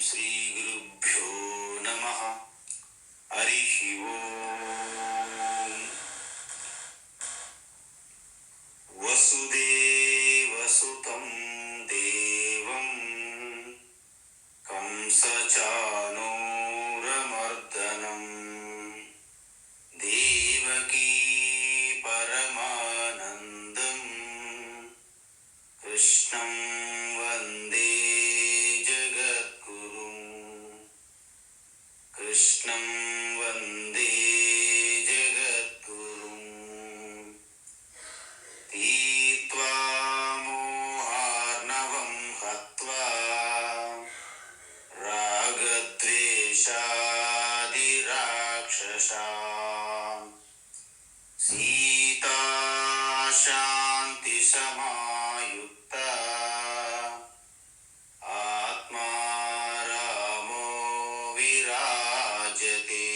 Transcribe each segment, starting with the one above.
श्रीगुरुभ्यो नमः। हरिः ओम्। वसुदेवसुतं देवं कंसचाणूरमर्दनं देवकी परमानन्दं कृष्णं वन्दे कृष्णं वन्दे जगद्गुरुं। तीत्वा मोहार्णवं हत्वा रागद्वेषादिराक्षसान् सीता शान्तिसमायुक्ता आत्मा रामो विराजते।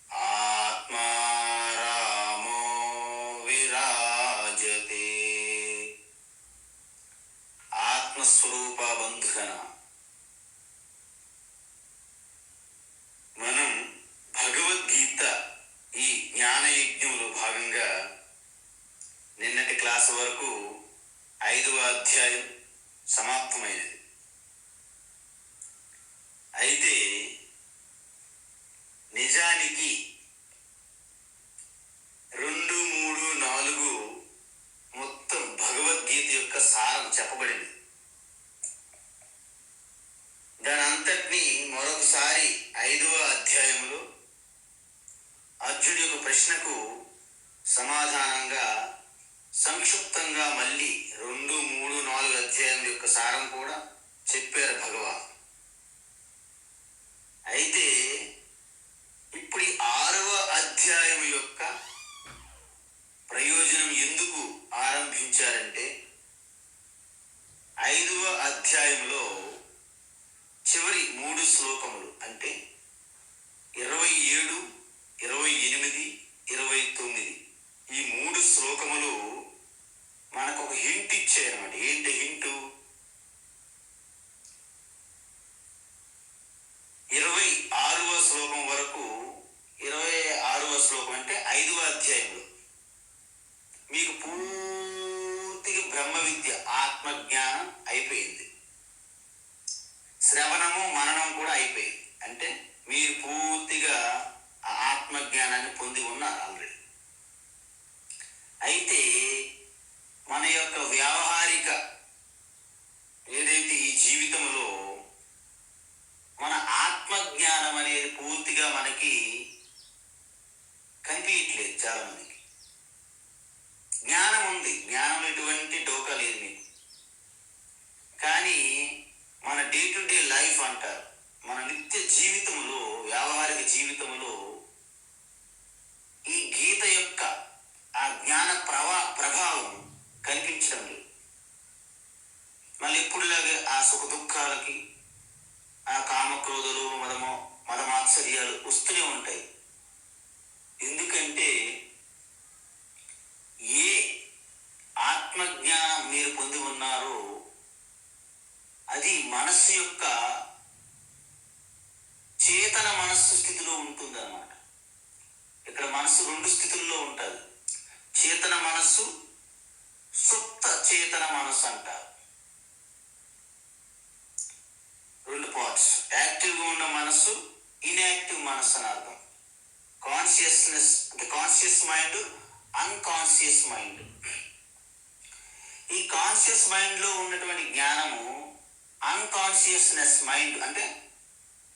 आत्मा रामो विराजते। ఆత్మస్వరూప బంధుగణ, మనం భగవద్గీత ఈ జ్ఞానయజ్ఞంలో భాగంగా నిన్నటి క్లాసు వరకు 5వ అధ్యాయం సమాప్తమైనది. అయితే నిజానికి 2, 3, 4 మొత్తం భగవద్గీత యొక్క సారం చెప్పబడింది. దాని అంతటినీ మరొకసారి 5వ అధ్యాయంలో అర్జునుడి యొక్క ప్రశ్నకు సమాధానంగా సంక్షిప్తంగా మళ్ళీ 2, 3, 4 అధ్యాయం యొక్క సారం కూడా చెప్పారు భగవాన్. అయితే ఇప్పుడు ఈ 6వ అధ్యాయం యొక్క ప్రయోజనం ఎందుకు ఆరంభించారంటే, 5వ అధ్యాయంలో చివరి 3 శ్లోకములు అంటే 27, 28, 29 ఈ 3 శ్లోకములు మనకు ఒక హింట్ ఇచ్చాయన్నమాట. ఏంటి హింటు? 26వ శ్లోకం వరకు, 26వ శ్లోకం అంటే 5వ అధ్యాయంలో మీకు పూర్తిగా బ్రహ్మ విద్య, ఆత్మజ్ఞానం అయిపోయింది. శ్రవణము మననం కూడా అయిపోయింది. అంటే మీరు పూర్తిగా ఆ ఆత్మజ్ఞానాన్ని పొంది ఉన్నారు ఆల్రెడీ. అయితే మన యొక్క వ్యావహారిక ఏదైతే ఈ జీవితంలో మన ఆత్మజ్ఞానం అనేది పూర్తిగా మనకి కనిపించట్లేదు. చాలా మందికి జ్ఞానం ఉంది, జ్ఞానంలో ఎటువంటి డోకా లేదు మీకు. కానీ మన డే టు డే లైఫ్ అంటారు, మన నిత్య జీవితంలో, వ్యావహారిక జీవితంలో ఈ గీత యొక్క ఆ జ్ఞాన ప్రభావం కనిపించడం లేదు. మళ్ళీ ఎప్పుడులాగే ఆ సుఖ దుఃఖాలకి, ఆ కామక్రోధలు, మదమాత్సర్యాలు వస్తూనే ఉంటాయి. ఎందుకంటే ఏ ఆత్మజ్ఞానం మీరు పొంది ఉన్నారో అది మనస్సు యొక్క చేతన మనస్సు స్థితిలో ఉంటుంది అన్నమాట. ఇక్కడ మనస్సు 2 స్థితుల్లో ఉంటుంది. చేతన మనస్సు, సుప్త చేతన మనస్సు అంటారు. 2 పార్ట్స్. యాక్టివ్గా ఉన్న మనస్సు, ఇన్యాక్టివ్ మనస్సు అని అర్థం. కాన్షియస్నెస్ అంటే కాన్షియస్ మైండ్, అన్కాన్షియస్ మైండ్. ఈ కాన్షియస్ మైండ్లో ఉన్నటువంటి జ్ఞానము అన్కాన్షియస్నెస్ మైండ్ అంటే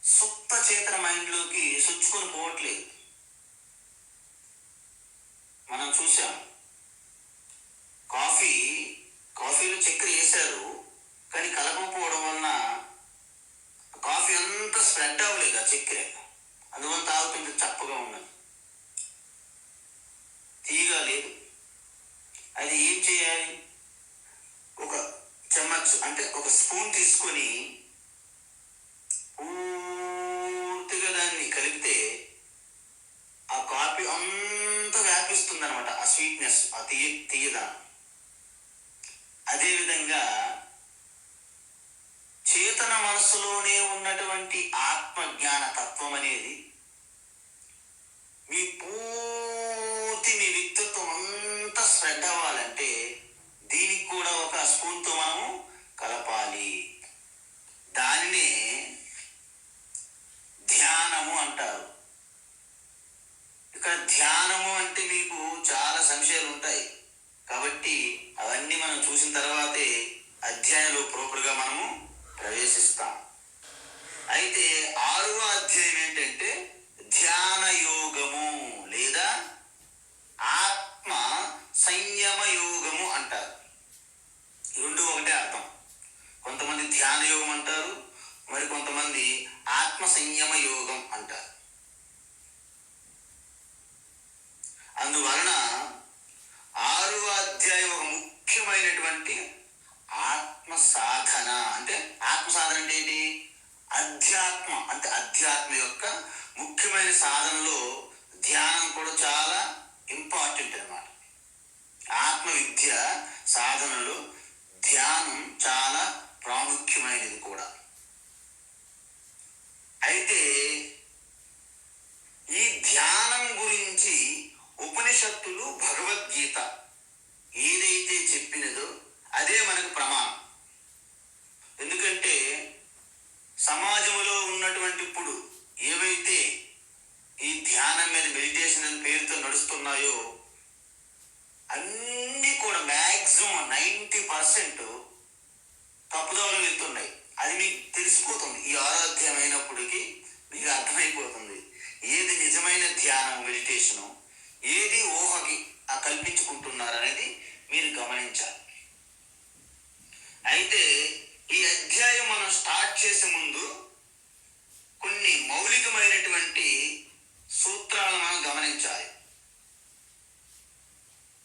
సుప్త చేతన మైండ్లోకి సొచ్చుకొని పోవట్లేదు. మనం చూసాం, కాఫీలో చక్కెర వేశారు, కానీ కలపకపోవడం వలన కాఫీ అంతా స్ప్రెడ్ అవ్వలేదు ఆ చక్కెర. అందువల్ల తాగుతుంటే చప్పగా ఉన్నది, తీయగా లేదు. అది ఏం చేయాలి? ఒక చెమ్మచ్చు అంటే ఒక స్పూన్ తీసుకొని పూర్తిగా దాన్ని కలిపితే ఆ కాఫీ అంతా వ్యాపిస్తుంది అనమాట, ఆ స్వీట్నెస్, ఆ తీయదనం. అదేవిధంగా చేతన మనస్సులోనే ఉన్నటువంటి ఆత్మజ్ఞాన తత్వం అనేది మీ పూర్తి మీ వ్యక్తిత్వం అంతా స్ప్రెడ్ అవ్వాలంటే దీనికి కూడా ఒక స్పూన్తో మనము కలపాలి. దానినే ధ్యానము అంటారు. ఇక్కడ ధ్యానము అంటే మీకు చాలా సంశయాలు ఉంటాయి కాబట్టి అవన్నీ మనం చూసిన తర్వాతే అధ్యాయంలో ప్రోపర్గా మనము ప్రవేశిస్తాం. అయితే 6వ అధ్యాయం ఏంటంటే ధ్యాన యోగము లేదా ఆత్మ సంయమ యోగము అంటారు. రెండు ఒకటే అర్థం. కొంతమంది ధ్యాన యోగం అంటారు, మరి కొంతమంది ఆత్మ సంయమ యోగం అంటారు. అందువలన 6వ అధ్యాయం ఒక ముఖ్యమైనటువంటి ఆత్మ సాధన. అంటే ఆత్మ సాధన అంటే ఏంటి? అధ్యాత్మ అంటే అధ్యాత్మ యొక్క ముఖ్యమైన సాధనలో ధ్యానం కూడా చాలా ఇంపార్టెంట్ అన్నమాట. ఆత్మ విద్య సాధనలో ధ్యానం చాలా ప్రాముఖ్యమైనది కూడా. అయితే ఈ ధ్యానం గురించి ఉపనిషత్తులు భగవద్గీత ఏదైతే చెప్పినదో అదే మనకు ప్రమాణం. ఎందుకంటే సమాజంలో ఉన్నటువంటి ఇప్పుడు ఏవైతే ఈ ధ్యానం మీద మెడిటేషన్ అనే పేరుతో నడుస్తున్నాయో అన్నీ కూడా మ్యాక్సిమం 90% తప్పుదోవలు వెళ్తున్నాయి. అది మీకు తెలిసిపోతుంది. ఈ 6వ అధ్యాయం అయినప్పటికీ మీకు అర్థమైపోతుంది ఏది నిజమైన ధ్యానం మెడిటేషను, ఏది ఊహకి కల్పించుకుంటున్నారు అనేది మీరు గమనించాలి. అయితే ఈ అధ్యాయం మనం స్టార్ట్ చేసే ముందు కొన్ని మౌలికమైనటువంటి సూత్రాలు మనం గమనించాలి.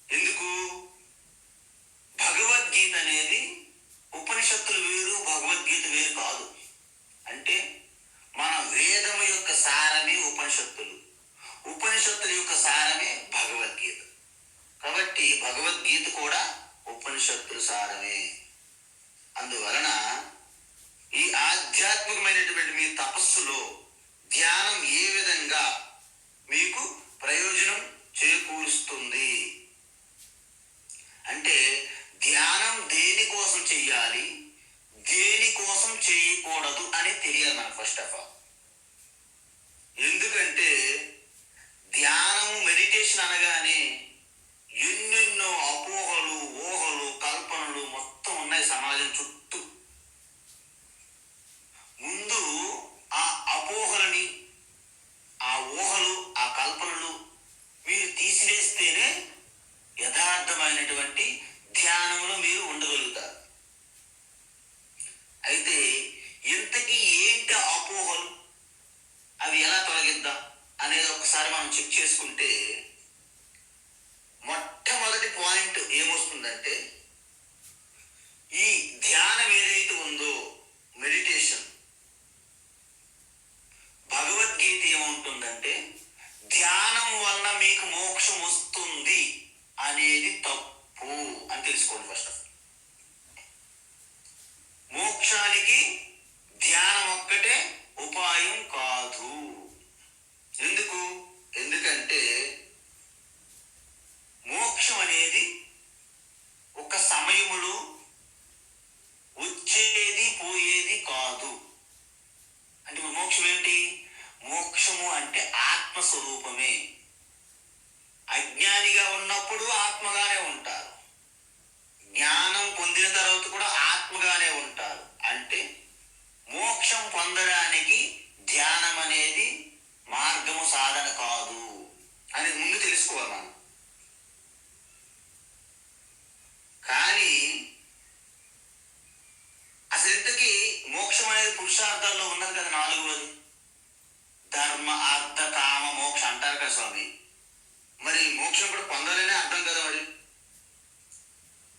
ఎందుకు? భగవద్గీత అనేది ఉపనిషత్తులు వేరు, భగవద్గీత వేరు కాదు. అంటే మన వేదం యొక్క సారమే ఉపనిషత్తులు, ఉపనిషత్తుల యొక్క సారమే భగవద్గీత. కాబట్టి భగవద్గీత కూడా ఉపనిషత్తుల సారమే. అందువలన ఈ ఆధ్యాత్మికమైనటువంటి మీ తపస్సులో ధ్యానం ఏ విధంగా మీకు ప్రయోజనం చేకూరుస్తుంది అంటే ధ్యానం దేనికోసం చెయ్యాలి, దేనికోసం చేయకూడదు అని తెలియాలి మనకు ఫస్ట్ ఆఫ్ ఆల్. ఎందుకంటే ధ్యానము మెడిటేషన్ అనగానే ఎన్నెన్నో అపోహలు, ఊహలు, కల్పనలు మొత్తం ఉన్నాయి సమాజం చుట్టూ. ముందు ఆ అపోహలని, ఆ ఊహలు, ఆ కల్పనలు మీరు తీసివేస్తేనే యథార్థమైనటువంటి ధ్యానంలో మీరు ఉండగలుగుతారు. అయితే ఇంతకీ ఏంటి అపోహలు, అవి ఎలా తొలగిద్దాం అనేది ఒకసారి మనం చెక్ చేసుకుంటే మొట్టమొదటి పాయింట్ ఏమొస్తుందంటే ఈ ధ్యానం ఏదైతే ఉందో మెడిటేషన్, భగవద్గీత ఏముంటుందంటే ధ్యానం వల్ల మీకు మోక్షం వస్తుంది అనేది తప్పు అని తెలుసుకోండి. ఫస్ట్ ఆఫ్ మోక్షానికి ధ్యానం ఒక్కటే ఉపాయం కాదు. ఎందుకు? ఎందుకంటే మోక్షం అనేది ఒక సమయములో వచ్చేది పోయేది కాదు. అంటే మోక్షం ఏంటి? మోక్షము అంటే ఆత్మస్వరూపమే. అజ్ఞానిగా ఉన్నప్పుడు ఆత్మగానే ఉంటారు, జ్ఞానం పొందిన తర్వాత కూడా ఆత్మగానే ఉంటారు. అంటే మోక్షం పొందడానికి ధ్యానం అనేది మార్గము, సాధన కాదు అనేది ముందు తెలుసుకోవాలి మనం. కానీ అసలు ఇంతకీ మోక్షం అనేది పురుషార్థాల్లో ఉన్నది కదా, 4వది. ధర్మ, అర్థ, కామ, మోక్ష అంటారు కదా స్వామి. మరి మోక్షం కూడా పొందాలనే అర్థం కదా. మరి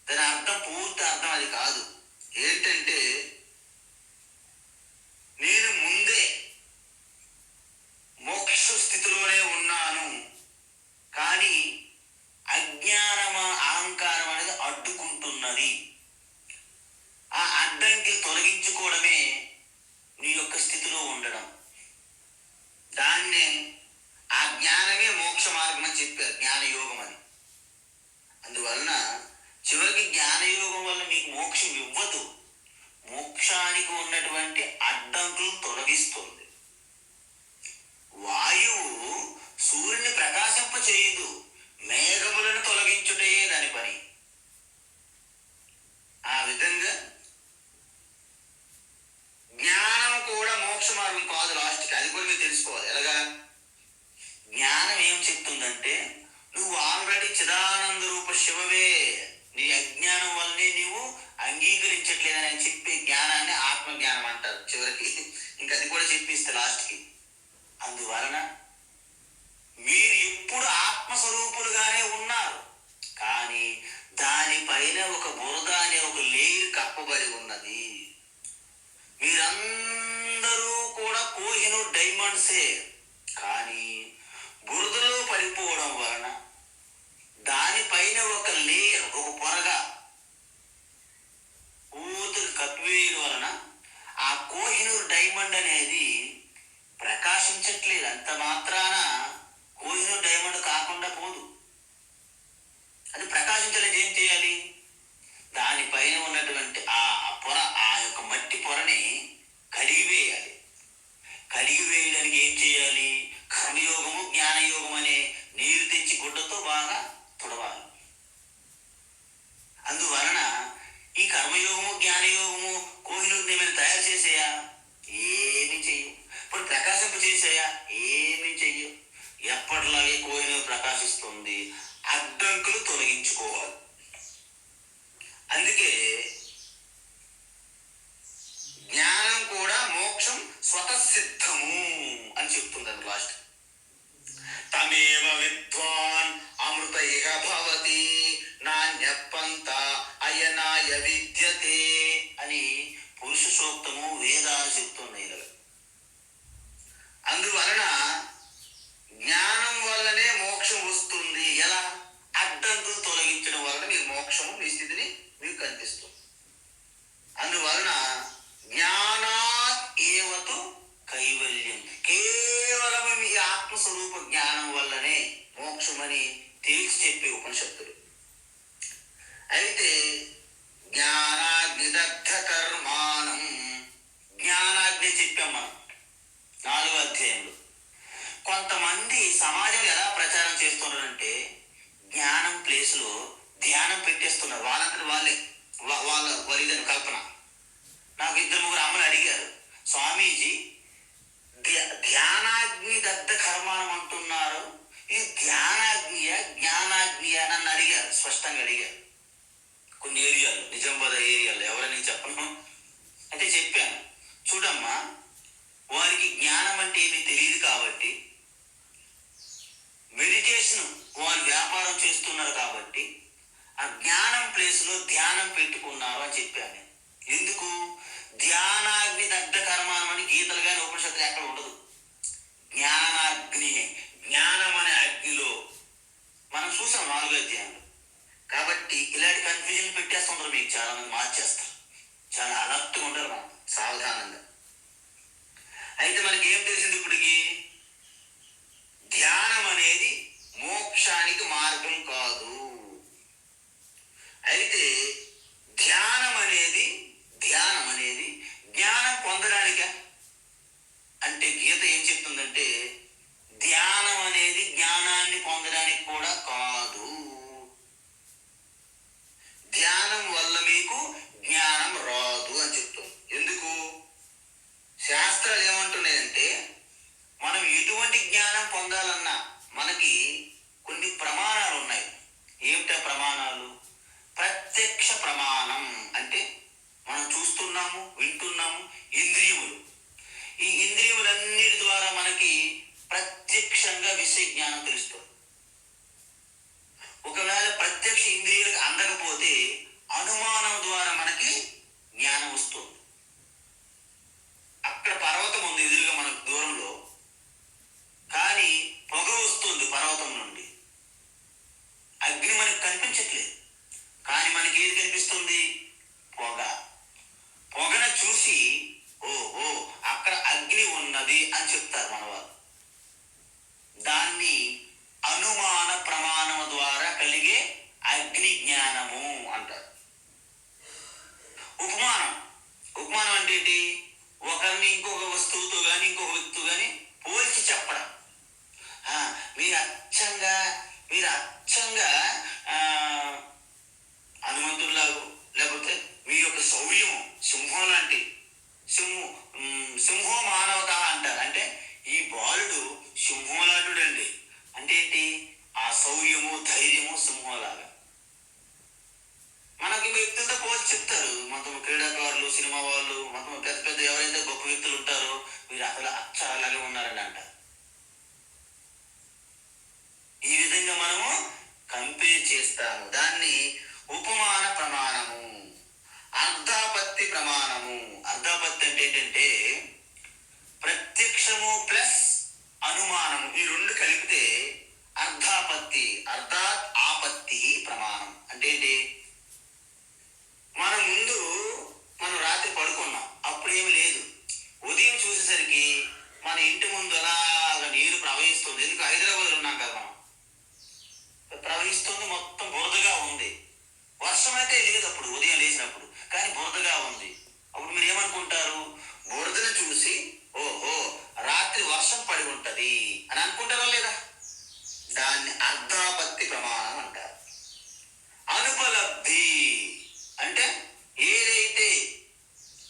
దాని అర్థం, పూర్తి అర్థం అది కాదు. ఏంటంటే నేను ముందే మోక్ష స్థితిలోనే ఉన్నాను, కానీ అజ్ఞానం, అహంకారం అనేది అడ్డుకుంటున్నది. ఆ అడ్డంకి తొలగించుకోవడమే యొక్క స్థితిలో ఉండడం, దాన్నే ఆ జ్ఞానమే మోక్ష మార్గం అని చెప్పారు, జ్ఞానయోగం అని. అందువలన చివరికి జ్ఞానయోగం వల్ల మీకు మోక్షం ఇవ్వదు, మోక్షానికి ఉన్నటువంటి అడ్డంకులు తొలగిస్తుంది. వాయువు సూర్యుని ప్రకాశింప చేయదు, మేఘములను తొలగించుటే దాని పని. ఆ విధంగా జ్ఞానం కూడా మోక్ష మార్గం కాదు లాస్ట్కి. అది కూడా మీరు తెలుసుకోవాలి. ఎలాగా? జ్ఞానం ఏం చెప్తుందంటే, నువ్వు ఆల్రెడీ చిదానంద రూప శివవే, నీ అజ్ఞానం వల్లనే నీవు అంగీకరించట్లేదని చెప్పే జ్ఞానాన్ని ఆత్మజ్ఞానం అంటారు చివరికి. ఇంకా అది కూడా చెప్పిస్తే లాస్ట్కి. అందువలన మీరు ఎప్పుడు ఆత్మస్వరూపులుగానే ఉన్నారు, కానీ దానిపైన ఒక బురద అనే ఒక లేయర్ కప్పబడి ఉన్నది. మీరందరూ కూడా కోహినూర్ డైమండ్సే, కానీ బురదలో పడిపోవడం వలన దానిపైన ఒక లేయర్, ఒక పొరగా పూర్తిగా కప్పివేయడం వలన ఆ కోహినూర్ డైమండ్ అనేది ప్రకాశించట్లేదు. అంత మాత్రాన కోహినూర్ డైమండ్ కాకుండా పోదు. అది ప్రకాశించాలంటే ఏం చేయాలి? దానిపైన ఉన్నటువంటి ఆ పొర, ఆ యొక్క మట్టి పొరని కడిగివేయాలి. కడిగివేయడానికి ఏం చేయాలి? కర్మయోగము జ్ఞానయోగం అనే నీరు తెచ్చి గుడ్డతో బాగా తుడవాలి. అందువలన ఈ కర్మయోగము జ్ఞానయోగము కోహినూరుని ఏమైనా తయారు చేసేయా? ఏమీ చెయ్యవు. ఇప్పుడు ప్రకాశింప చేసాయా? ఏమీ చెయ్యవు. ఎప్పటిలాగే కోహినూరు ప్రకాశిస్తుంది. అడ్డంకులు తొలగించుకోవాలి. అందుకే జ్ఞానం కూడా మోక్షం స్వతసిద్ధము అని చెప్తుంది లాస్ట్. తమేవ విద్వాన్ అమృత ఇహ భవతి నాణ్యపంత అయనాయ విద్యతే అని పురుష సూక్తము వేదాలు చెప్తున్నాయి. అందువలన జ్ఞానం వల్లనే మోక్షం వస్తుంది. ఎలా? అడ్డంకులు తొలగించడం వలన మీకు మోక్షము, మీ స్థితిని మీకు కనిపిస్తుంది. అందువలన జ్ఞానాత్ ఏవతు కైవల్యం, కేవలం మీ ఆత్మస్వరూప జ్ఞానం వల్లనే మోక్షమని తేల్చి చెప్పే ఉపనిషత్తులు. అయితే జ్ఞానాగ్నిదగ్ధ కర్మాణం, జ్ఞానాగ్ని చెప్పాం మనం 4వ అధ్యాయంలో. కొంతమంది సమాజంలో ఎలా ప్రచారం చేస్తున్నారంటే, జ్ఞానం ప్లేస్లో ధ్యానం పెట్టేస్తున్నారు. వాళ్ళంతటి వాళ్ళ వరిదని కల్పన. నాకు 2-3 అమ్మలు అడిగారు, స్వామీజీ ధ్యానాగ్ని దగ్ధ కర్మాణం అంటున్నారు, ఇది ధ్యానాగ్నియా జ్ఞానాగ్నియా నన్ను అడిగారు, స్పష్టంగా అడిగారు. కొన్ని ఏరియాలు, నిజామాబాద్ ఏరియాలో, ఎవరని చెప్పను. అయితే చెప్పాను, చూడమ్మా, వారికి జ్ఞానం అంటే ఏమీ తెలియదు కాబట్టి, మెడిటేషన్ వారు వ్యాపారం చేస్తున్నారు కాబట్టి ఆ జ్ఞానం ప్లేస్లో ధ్యానం పెట్టుకున్నారు అని చెప్పాను. ఎందుకు? ధ్యానాగ్ని దగ్ధ కర్మానం అని గీతలు కానీ ఉపనిషత్తులు ఎక్కడ ఉండదు. జ్ఞానాగ్ని, జ్ఞానం అనే అగ్నిలో మనం చూసాం 4వ అధ్యాయంలో. కాబట్టి ఇలాంటి కన్ఫ్యూజన్ పెట్టేస్తుంటారు, మీకు చాలా మంది మార్చేస్తారు. చాలా అలర్ట్గా ఉంటారు, మనం సావధానంగా. అయితే మనకి ఏం తెలిసింది ఇప్పటికి? ధ్యానం అనేది మోక్షానికి మార్గం కాదు. అయితే ధ్యానం అనేది జ్ఞానం పొందడానికా అంటే గీత ఏం చెప్తుందంటే, ధ్యానం అనేది జ్ఞానాన్ని పొందడానికి కూడా కాదు. ధ్యానం వల్ల మీకు జ్ఞానం రాదు అని చెప్తుంది. ఎందుకు? శాస్త్రాలు ఏమంటున్నాయంటే, మనం ఎటువంటి జ్ఞానం పొందాలన్నా మనకి కొన్ని ప్రమాణాలు ఉన్నాయి. ఏమిటా ప్రమాణాలు? ప్రత్యక్ష ప్రమాణం అంటే మనం చూస్తున్నాము, వింటున్నాము, ఇంద్రియములు. ఈ ఇంద్రియములన్నిటి ద్వారా మనకి ప్రత్యక్షంగా విషయ జ్ఞానం తెలుస్తుంది. ఒకవేళ ప్రత్యక్ష ఇంద్రియాలకు అందకపోతే అనుమానం ద్వారా మనకి జ్ఞానం వస్తుంది. అక్కడ పర్వతం ఉంది ఎదురుగా మనకు దూరంలో, కానీ పొగ వస్తుంది పర్వతం నుండి. అగ్ని మనకు కనిపించట్లేదు, కానీ మనకి ఏది కనిపిస్తుంది? పొగ. పొగను చూసి ఓహో అక్కడ అని చెప్తారు మన వాళ్ళు. దాన్ని అనుమాన ప్రమాణం ద్వారా కలిగే అగ్ని జ్ఞానము అంటారు. ఉపమానం అంటే ఏంటి? ఒకరిని ఇంకొక వస్తువుతో కానీ ఇంకొక వ్యక్తితో కానీ పోల్చి చెప్పడం. మీరు అచ్చంగా హనుమంతుడిలాగా, లేకపోతే మీ యొక్క శౌర్యము సింహం లాంటి సింహో మానవత అంటారు. అంటే ఈ బాలుడు సింహంలాంటిడండి. అంటే ఏంటి? ఆ శౌర్యము ధైర్యము సింహంలాగా. మనకి వ్యక్తులతో పోల్చి చెప్తారు. మొత్తం క్రీడాకారులు, సినిమా వాళ్ళు, మొత్తం పెద్ద పెద్ద ఎవరైతే గొప్ప వ్యక్తులు ఉంటారో మీరు అసలు అచ్చలాగే ఉన్నారని అంటారు. ఈ విధంగా మనము కంపేర్ చేస్తాము. దాన్ని ఉపమాన ప్రమాణము, అర్ధాపత్తి ప్రమాణము. అర్ధాపత్తి అంటే ఏంటంటే ప్రత్యక్షము ప్లస్ అనుమానము, ఈ రెండు కలిపితే అర్ధాపత్తి. అర్ధాత్ ఆపత్తి ప్రమాణం అంటే ఏంటి? మనం రాత్రి పడుకున్నాం, అప్పుడు ఏమి లేదు. ఉదయం చూసేసరికి మన ఇంటి ముందు అలాగా నీరు ప్రవహిస్తుంది. ఎందుకు? హైదరాబాద్లో ఉన్నాం కదా మనం. ప్రవహిస్తుంది, మొత్తం బురదగా ఉంది. వర్షం అయితే లేదు అప్పుడు ఉదయం లేచినప్పుడు, కానీ బురదగా ఉంది. అప్పుడు మీరు ఏమనుకుంటారు? బురదను చూసి ఓహో రాత్రి వర్షం పడి ఉంటది అని అనుకుంటారా లేదా? దాన్ని అర్ధాపత్తి ప్రమాణం అంటారు. అనుపలబ్ధి అంటే ఏదైతే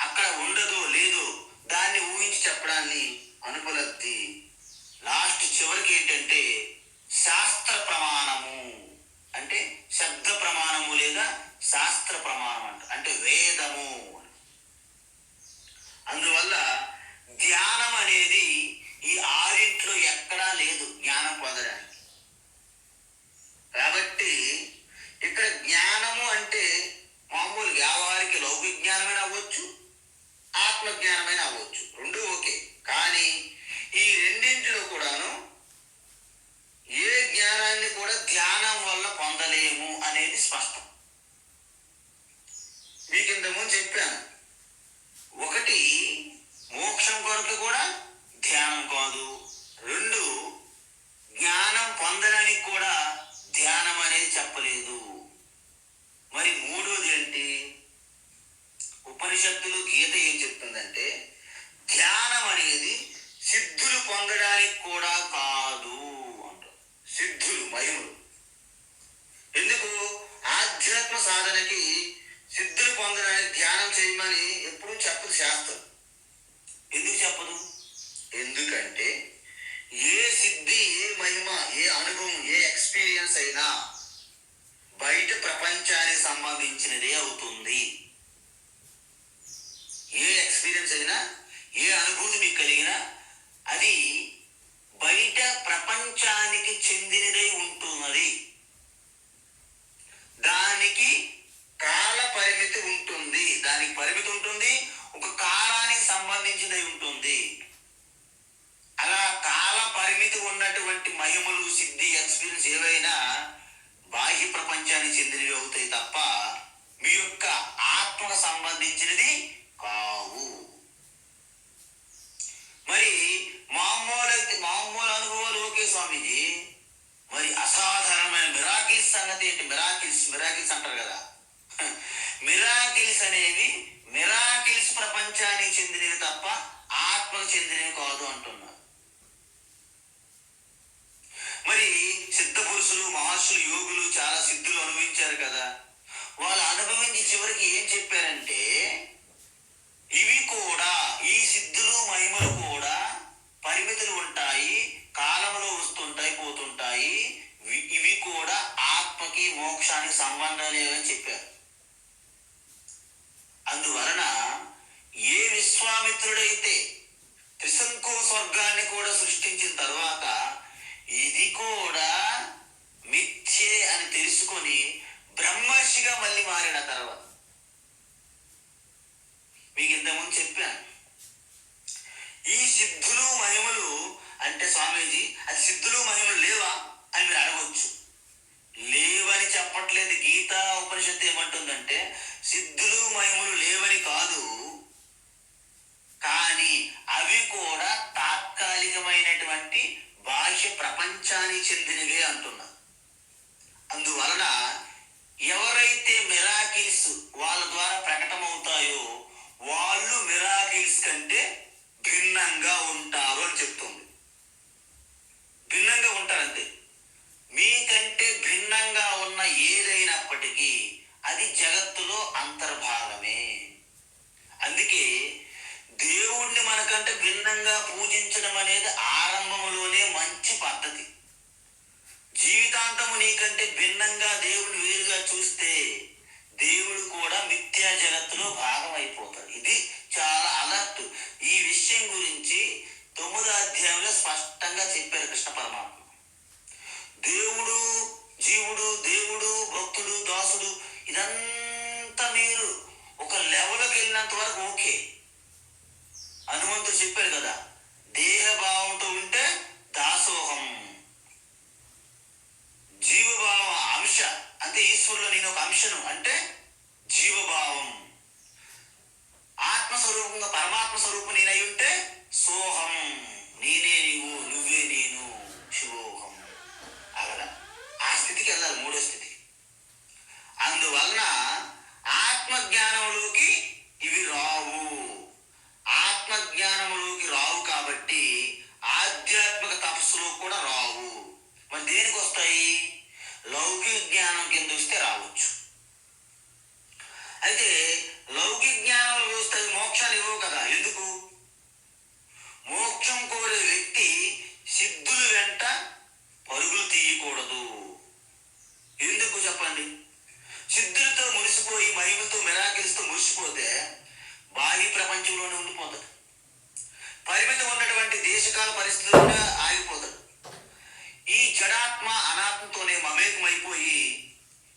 అక్కడ ఉండదో లేదో దాన్ని ఊహించి చెప్పడాన్ని అనుపలబ్ధి. లాస్ట్ చివరికి ఏంటంటే శాస్త్ర ప్రమాణము, అంటే శబ్ద ప్రమాణము లేదా శాస్త్ర ప్రమాణం అంటే వేదము. అందువల్ల ధ్యానం అనేది ఈ ఆరింట్లో ఎక్కడా లేదు జ్ఞానం పొందడానికి. కాబట్టి ఇక్కడ జ్ఞానము అంటే మామూలు వ్యావహారిక లౌకిక జ్ఞానమైన అవ్వచ్చు, ఆత్మజ్ఞానమైన అవ్వచ్చు, రెండు ఓకే. కానీ ఈ రెండింటిలో కూడాను ఏ జ్ఞానాన్ని కూడా ధ్యానం వల్ల పొందలేము అనేది స్పష్టం. మీకు ఇంతకుముందు చెప్పాను, ఒకటి మోక్షం కొరకు కూడా ధ్యానం కాదు, రెండు జ్ఞానం పొందడానికి కూడా ధ్యానం అనేది చెప్పలేదు. మరి మూడోది ఏంటి? ఉపనిషత్తులు గీత ఏం చెప్తుందంటే ధ్యానం అనేది సిద్ధులు పొందడానికి కూడా కాదు అంటారు. సిద్ధులు మహిమలు ఎందుకు? ఆధ్యాత్మ సాధనకి సిద్ధులు పొందడానికి ధ్యానం చేయమని ఎప్పుడూ చెప్పదు శాస్త్రం. ఎందుకు చెప్పదు? ఎందుకంటే ఏ సిద్ధి, ఏ మహిమ, ఏ అనుభవం, ఏ ఎక్స్పీరియన్స్ అయినా బయట ప్రపంచానికి సంబంధించినదే అవుతుంది. ఏ ఎక్స్పీరియన్స్ అయినా, ఏ అనుభూతి మీకు కలిగినా అది బయట ప్రపంచానికి చెందినదై ఉంటున్నది. దానికి కాల పరిమితి ఉంటుంది, దానికి పరిమితి ఉంటుంది, ఒక కాలానికి సంబంధించినది ఉంటుంది. అలా కాల పరిమితి ఉన్నటువంటి మహిమలు, సిద్ధి, ఎక్స్పీరియన్స్ ఏవైనా బాహ్య ప్రపంచానికి చెందినవి అవుతాయి తప్ప మీ యొక్క ఆత్మకు సంబంధించినది కావు. మరి మామూలు అనుభవాలు ఓకే స్వామీజీ, మరి అసాధారణమైన మిరాకిల్స్ సంగతి ఏంటి? మిరాకిల్స్ అంటారు కదా. మిరాకిల్స్ అనేవి మిరాకిల్స్ ప్రపంచానికి చెందినవి తప్ప ఆత్మకు చెందినవి కాదు అంటున్నారు. మరి సిద్ధ పురుషులు, మహర్షులు, యోగులు చాలా సిద్ధులు అనుభవించారు కదా. వాళ్ళు అనుభవించి చివరికి ఏం చెప్పారంటే ఇవి కూడా, ఈ సిద్ధులు మహిమలు కూడా పరిమితులు ఉంటాయి, కాలంలో వస్తుంటాయి, పోతుంటాయి, ఇవి కూడా ఆత్మకి మోక్షానికి సంబంధం లేవని చెప్పారు. అందువలన ఏ విశ్వామిత్రుడైతే త్రిశంకు స్వర్గాన్ని కూడా సృష్టించిన తర్వాత ఇది కూడా మిథ్యే అని తెలుసుకొని బ్రహ్మర్షిగా మళ్ళీ మారిన తర్వాత, మీకు ఇంతకుముందు చెప్పాను, ఈ సిద్ధులు మహిమలు అంటే స్వామీజీ అది సిద్ధులు మహిమలు లేవా అని మీరు అడగవచ్చు. లేవని చెప్పట్లేదు. గీతా ఉపనిషత్తు ఏమంటుందంటే సిద్ధులు మహిమలు లేవని కాదు, కానీ అవి కూడా తాత్కాలిక అసాధ్యమైనటువంటి బాహ్య ప్రపంచానికి చెందినవే అంటున్నారు. అందువలన ఎవరైతే మిరాకిల్స్ వాళ్ళ ద్వారా ప్రకటమవుతాయో వాళ్ళు మిరాకిల్స్ కంటే భిన్నంగా ఉంటారు అని చెప్తుంది. భిన్నంగా ఉంటారంతే. మీకంటే భిన్నంగా ఉన్న ఏదైనప్పటికీ అది జగత్తులో అంతర్భాగమే. అందుకే దేవుణ్ణి మనకంటే భిన్నంగా పూజించడం అనేది ఆరంభంలోనే మంచి పద్ధతి. జీవితాంతము నీకంటే భిన్నంగా దేవుని వేరుగా చూస్తే దేవుడు కూడా మిథ్యా జగత్తులో భాగం అయిపోతాడు. ఇది చాలా అలర్ట్. ఈ విషయం గురించి 9వ అధ్యాయంలో స్పష్టంగా చెప్పారు కృష్ణ పరమాత్మ. దేవుడు జీవుడు, దేవుడు భక్తుడు, దాసుడు, ఇదంతా మీరు ఒక లెవెల్కి వెళ్ళినంత వరకు ఓకే. హనుమంతుడు చెప్పారు కదా, దేహభావంతో ఉంటే దాసోహం, జీవభావం అంశ అంటే ఈశ్వరులో నేను ఒక అంశను అంటే జీవభావం, ఆత్మస్వరూపంగా పరమాత్మ స్వరూపం నేనై ఉంటే సోహం, నేనే నీవు, నువ్వే నేను, శివోహం. అలాగా ఆ స్థితికి వెళ్ళాలి, 3వ స్థితికి. అందువలన ఆత్మజ్ఞానంలోకి ఇవి రావు. ఆత్మజ్ఞానంలోకి రావు కాబట్టి ఆధ్యాత్మిక తపస్సులో కూడా రావు. మరి దేనికి వస్తాయి? లౌకిక జ్ఞానం కింద వస్తే రావచ్చు. అయితే లౌకిక జ్ఞానం వస్తే మోక్షాన్ని ఇవ్వవు కదా. ఎందుకు? మోక్షం కోరే వ్యక్తి సిద్ధులు వెంట పరుగులు తీయకూడదు. ఎందుకు చెప్పండి? సిద్ధులతో మురిసిపోయి మహిమతో మిరాకిల్స్తో మురిసిపోతే బాహ్య ప్రపంచంలోనే ఉండిపోతాడు. పరిమితం ఉన్నటువంటి దేశకాల పరిస్థితుల్లో ఆగిపోతాడు. ఈ జడాత్మ అనాత్మతోనే మమేకమైపోయి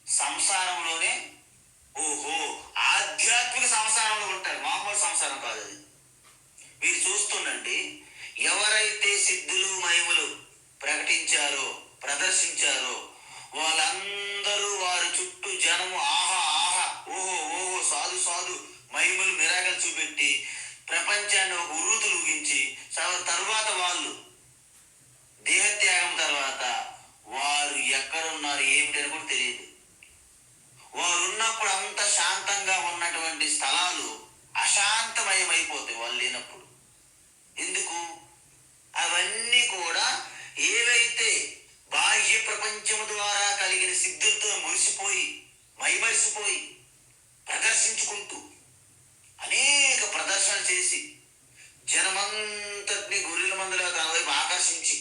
సంసారంలోనే ఆధ్యాత్మిక సంసారంలో ఉంటాడు. మామూలు సంసారం కాదు అది. మీరు చూస్తుండండి, ఎవరైతే సిద్ధులు మహిమలు ప్రకటించారో ప్రదర్శించారో వాళ్ళందరూ వారి చుట్టూ జనము ఆహా ఆహా ఓహో ఓహో సాధు సాధు మహిమలు మిరాకలు చూపెట్టి ప్రపంచాన్ని ఒక ఉర్రూతులు ఊగించి తర్వాత వాళ్ళు దేహత్యాగం తర్వాత వారు ఎక్కడున్నారు ఏమిటని కూడా తెలియదు. వారు ఉన్నప్పుడు అంత శాంతంగా ఉన్నటువంటి స్థలాలు అశాంతమయమైపోతాయి వాళ్ళు లేనప్పుడు. ఎందుకు? అవన్నీ కూడా ఏవైతే బాహ్య ప్రపంచము ద్వారా కలిగిన సిద్ధులతో మురిసిపోయి మైమరిసిపోయి ప్రదర్శించుకుంటూ అనేక ప్రదర్శనలు చేసి జనమంతటిని గొర్రెల మందలో తన వైపు ఆకర్షించి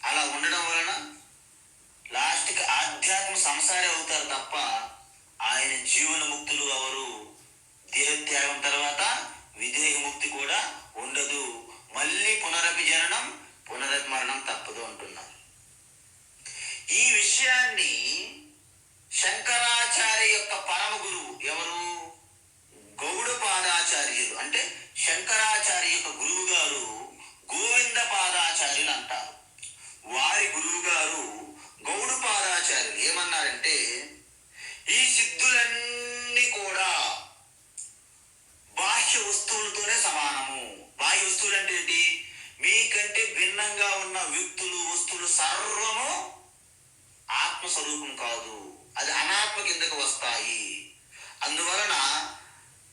అలా ఉండడం వలన లాస్ట్కి ఆధ్యాత్మ సంసారే అవుతారు తప్ప ఆయన జీవన ముక్తులు అవరు. దేహత్యాగం తర్వాత విదేహ ముక్తి కూడా ఉండదు. మళ్ళీ పునరపి జననం పునరపి మరణం తప్పదు అంటున్నారు. ఈ విషయాన్ని శంకరాచార్య యొక్క పరమ గురువు ఎవరు? గౌడపాదాచార్యులు. అంటే శంకరాచార్య యొక్క గురువు గారు గోవింద పాదాచార్యులు అంటారు. వారి గురువు గారు గౌడపాదాచార్యులు ఏమన్నారంటే, ఈ సిద్ధులన్నీ కూడా బాహ్య వస్తువులతోనే సమానము. బాహ్య వస్తువులు అంటే ఏంటి? మీకంటే భిన్నంగా ఉన్న వ్యక్తులు వస్తువులు సర్వము ఆత్మస్వరూపం కాదు, అది అనాత్మ కిందకు వస్తాయి. అందువలన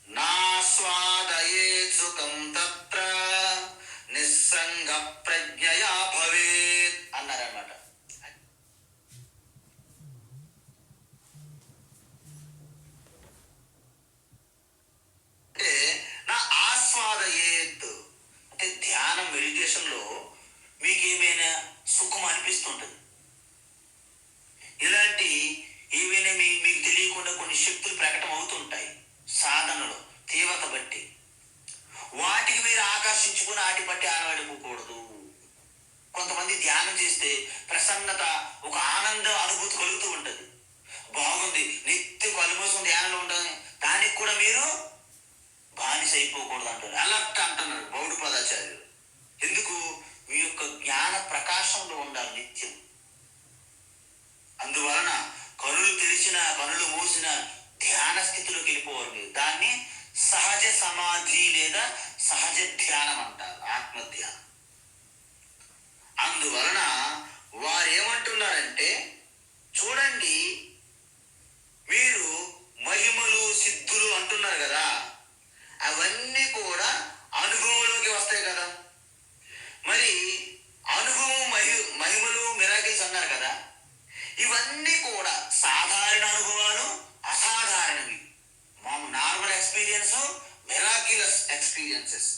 నా స్వాదయే సుఖం తత్ర నిస్సంగ ప్రజ్ఞయా భవేత్ అన్నారన్నమాట. అంటే నా ఆస్వాదయేత్ అంటే ధ్యానం మెడిటేషన్లో మీకు ఏమైనా సుఖం అనిపిస్తుంటుంది. ఇలాంటి ఏవైనా మీకు తెలియకుండా కొన్ని శక్తులు ప్రకటన అవుతుంటాయి సాధనలో తీవ్రత బట్టి. వాటికి మీరు ఆకర్షించుకుని వాటి బట్టి ఆనబడిపోకూడదు. కొంతమంది ధ్యానం చేస్తే ప్రసన్నత, ఒక ఆనంద అనుభూతి కలుగుతూ ఉంటుంది. బాగుంది, నిత్యం కలుమోసుకుని ధ్యానంలో ఉంటుంది, దానికి కూడా మీరు బానిస అయిపోకూడదు అంటారు. అలర్ట్ అంటున్నారు గౌడపాదాచార్యులు. ఎందుకు? మీ యొక్క జ్ఞాన ప్రకాశంలో ఉండాలి నిత్యం. అందువలన కనులు తెరిచిన కనులు మూసిన ధ్యాన స్థితిలోకి వెళ్ళిపోవాలి మీరు. దాన్ని సహజ సమాధి లేదా సహజ ధ్యానం అంటారు, ఆత్మధ్యానం. అందువలన వారు ఏమంటున్నారంటే, చూడండి, మీరు మహిమలు సిద్ధులు అంటున్నారు కదా, అవన్నీ కూడా అనుభవంలోకి వస్తాయి కదా. మరి అనుభవం మహిమలు మిరాకిల్స్ అన్నారు కదా, ఇవన్నీ కూడా సాధారణ అనుభవాలు, అసాధారణవి. Normal experience, miraculous experiences,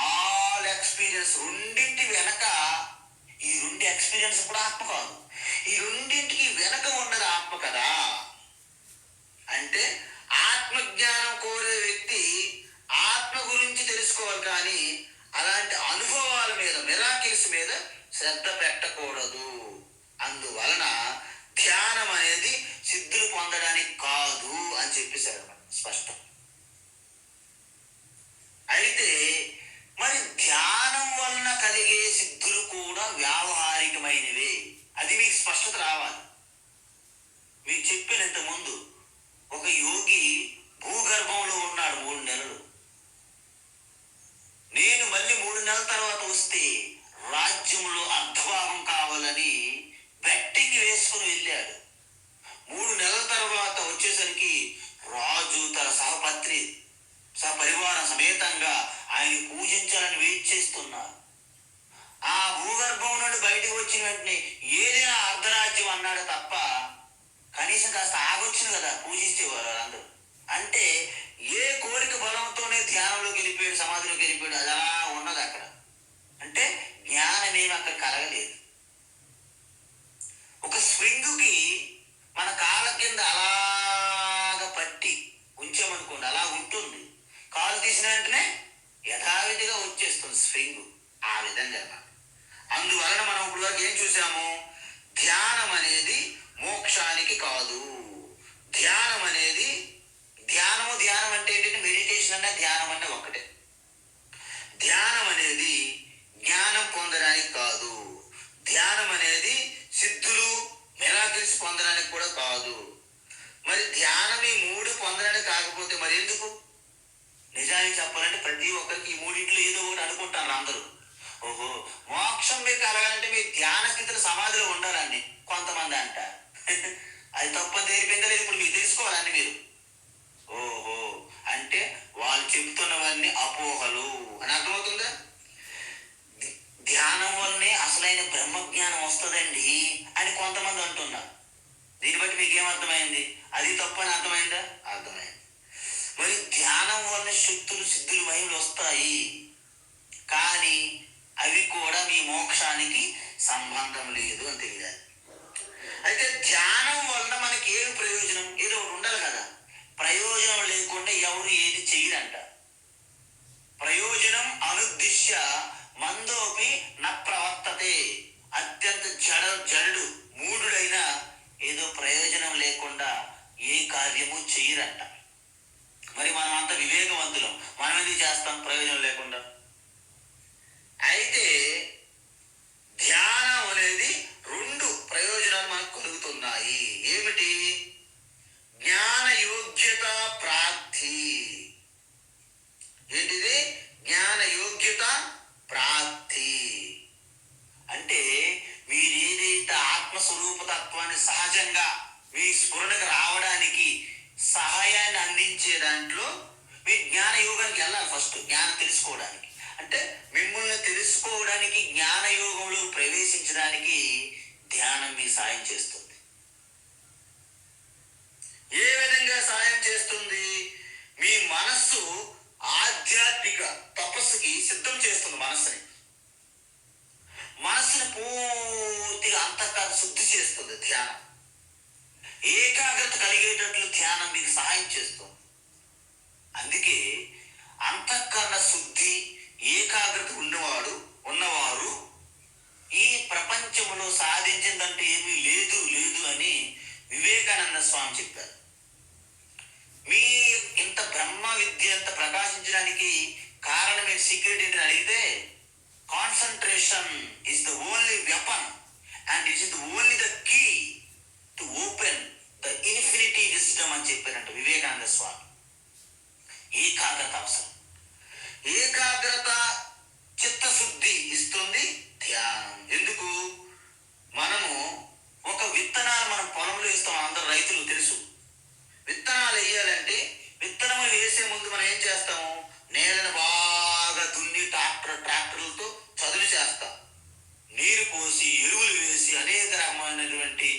all experience. రెండింటి వెనక, ఈ రెండు ఎక్స్పీరియన్స్ కూడా ఆత్మ కాదు, ఈ రెండింటికి వెనక ఉన్నది ఆత్మ కదా. అంటే ఆత్మజ్ఞానం కోరే వ్యక్తి ఆత్మ గురించి తెలుసుకోవాలి, కానీ అలాంటి అనుభవాల మీద, మిరాకిల్స్ మీద శ్రద్ధ పెట్టకూడదు. అందువలన ధ్యానం అనేది సిద్ధులు పొందడానికి కాదు అని చెప్పేశారు స్పష్టం. అయితే మరి ధ్యానం వలన కలిగే సిద్ధులు కూడా వ్యావహారికమైనవే, అది మీకు స్పష్టత రావాలి. మీకు చెప్పినంత ముందు ఒక యోగి భూగర్భంలో ఉన్నాడు 3 నెలలు. నేను మళ్ళీ 3 నెలల తర్వాత వస్తే రాజ్యంలో అర్ధభాగం కావాలని బెట్టింగ్ వేసుకుని వెళ్ళాడు. 3 నెలల తర్వాత వచ్చేసరికి రాజు తన సహపత్ని సపరివార సమేతంగా ఆయన పూజించాలని వెయిట్ చేస్తున్నారు. ఆ భూగర్భం నుండి బయటకు వచ్చిన వెంటనే ఏదైనా అర్ధరాజ్యం అన్నాడు తప్ప, కనీసం కాస్త ఆగొచ్చింది కదా, పూజించేవారు వాళ్ళందరూ. అంటే ఏ కోరిక బలంతోనే ధ్యానంలోకి వెళ్ళిపోయాడు, సమాధిలోకి వెళ్ళిపోయాడు, అది అలా ఉన్నది అక్కడ. అంటే జ్ఞానమేమి అక్కడ కలగలేదు. ఒక స్ప్రింగుకి మన కాళ్ళ కింద అలాగ పట్టి ఉంచామనుకోండి, అలా ఉంటుంది. కాలు తీసిన వెంటనే యథావిధిగా వచ్చేస్తుంది స్ప్రింగ్. ఆ విధంగా అందువలన మనం ఇప్పుడు వరకు ఏం చూసాము? ధ్యానం అనేది మోక్షానికి కాదు. ధ్యానం అనేది ధ్యానం అంటే ఏంటంటే మెడిటేషన్ అన్న ధ్యానం అన్న ఒకటే. ధ్యానం అనేది జ్ఞానం పొందడానికి కాదు. ధ్యానం అనేది సిద్ధులు మిరాకిల్స్ పొందడానికి కూడా కాదు. మరి ధ్యానం ఈ 3 పొందడానికి కాకపోతే మరి ఎందుకు? నిజానికి చెప్పాలంటే ప్రతి ఒక్కరికి ఈ 3 ఏదో ఒకటి అనుకుంటారు అందరూ. ఓహో, మోక్షం మీకు కలగాలంటే మీ ధ్యాన స్థితిలో సమాధిలో ఉండాలండి కొంతమంది అంటారు. అది తప్పని తెలిపిందా లేదు, ఇప్పుడు మీకు తెలుసుకోవాలండి మీరు. ఓహో అంటే వాళ్ళు చెబుతున్నవన్నీ అపోహలు అని అర్థమవుతుందా? ధ్యానం వల్లనే అసలైన బ్రహ్మజ్ఞానం వస్తుందండి అని కొంతమంది అంటున్నారు. దీన్ని బట్టి మీకేమర్థమైంది? అది తప్పు అని అర్థమైందా? అర్థమైంది. మరి ధ్యానం వల్ల శక్తులు, సిద్ధులు, మహిమలు వస్తాయి, కానీ అవి కూడా మీ మోక్షానికి సంబంధం లేదు అని తెలియాలి. అయితే ధ్యానం వలన మనకి ఏమి ప్రయోజనం? ఏదో ఒకటి ఉండాలి కదా. ప్రయోజనం లేకుండా ఎవరు ఏది చెయ్యరంట. ప్రయోజనం అనుద్దిశ్య మందోపి న ప్రవర్తతే. అత్యంత జడు మూఢుడైన ఏదో ప్రయోజనం లేకుండా ఏ కార్యము చెయ్యరంట. మరి మనం అంత వివేకవంతులం, మనం ఎందుకు చేస్తాం ప్రయోజనం లేకుండా? అయితే ధ్యానం అనేది 2 ప్రయోజనాలు మనకు కలుగుతున్నాయి. ఏమిటి? జ్ఞాన యోగ్యత ప్రాప్తి. ఏంటిది? జ్ఞాన యోగ్యత ప్రాప్తి అంటే మీరు ఏదైతే ఆత్మస్వరూప తత్వాన్ని సహజంగా మీ స్ఫురణకు రావడానికి సహాయాన్ని అందించే దాంట్లో మీ జ్ఞాన యోగానికి వెళ్ళాలి. ఫస్ట్ జ్ఞానం తెలుసుకోవడానికి, అంటే మిమ్మల్ని తెలుసుకోవడానికి, జ్ఞాన యోగంలో ప్రవేశించడానికి ధ్యానం మీ సాయం చేస్తుంది. ఏ విధంగా సాయం చేస్తుంది? మీ మనస్సు ఆధ్యాత్మిక తపస్సుకి సిద్ధం చేస్తుంది. మనస్సుని పూర్తిగా అంతఃకరణ శుద్ధి చేస్తుంది ధ్యానం. ఏకాగ్రత కలిగేటట్లు ధ్యానం మీకు సహాయం చేస్తుంది. అందుకే అంతఃకరణ శుద్ధి, ఏకాగ్రత ఉన్నవారు ఈ ప్రపంచంలో సాధించిందంటూ ఏమీ లేదు అని వివేకానంద స్వామి చెప్పారు. మీ ఇంత బ్రహ్మ విద్య అంత ప్రకాశించడానికి కారణం ఏంటి, సీక్రెట్ ఏంటని అడిగితే, concentration is the only weapon and it is the only the key to open the infinity wisdom అని చెప్పారంట వివేకానంద స్వామి. ఏకాగ్రత అవసరం. ఏకాగ్రత చిత్తశుద్ధి ఇస్తుంది ధ్యానం. ఎందుకు? నేలను బాగా దున్ని ట్రాక్టర్లతో చదును చేస్తాం. నీరు పోసి ఎరువులు వేసి అనేక రకమైనటువంటి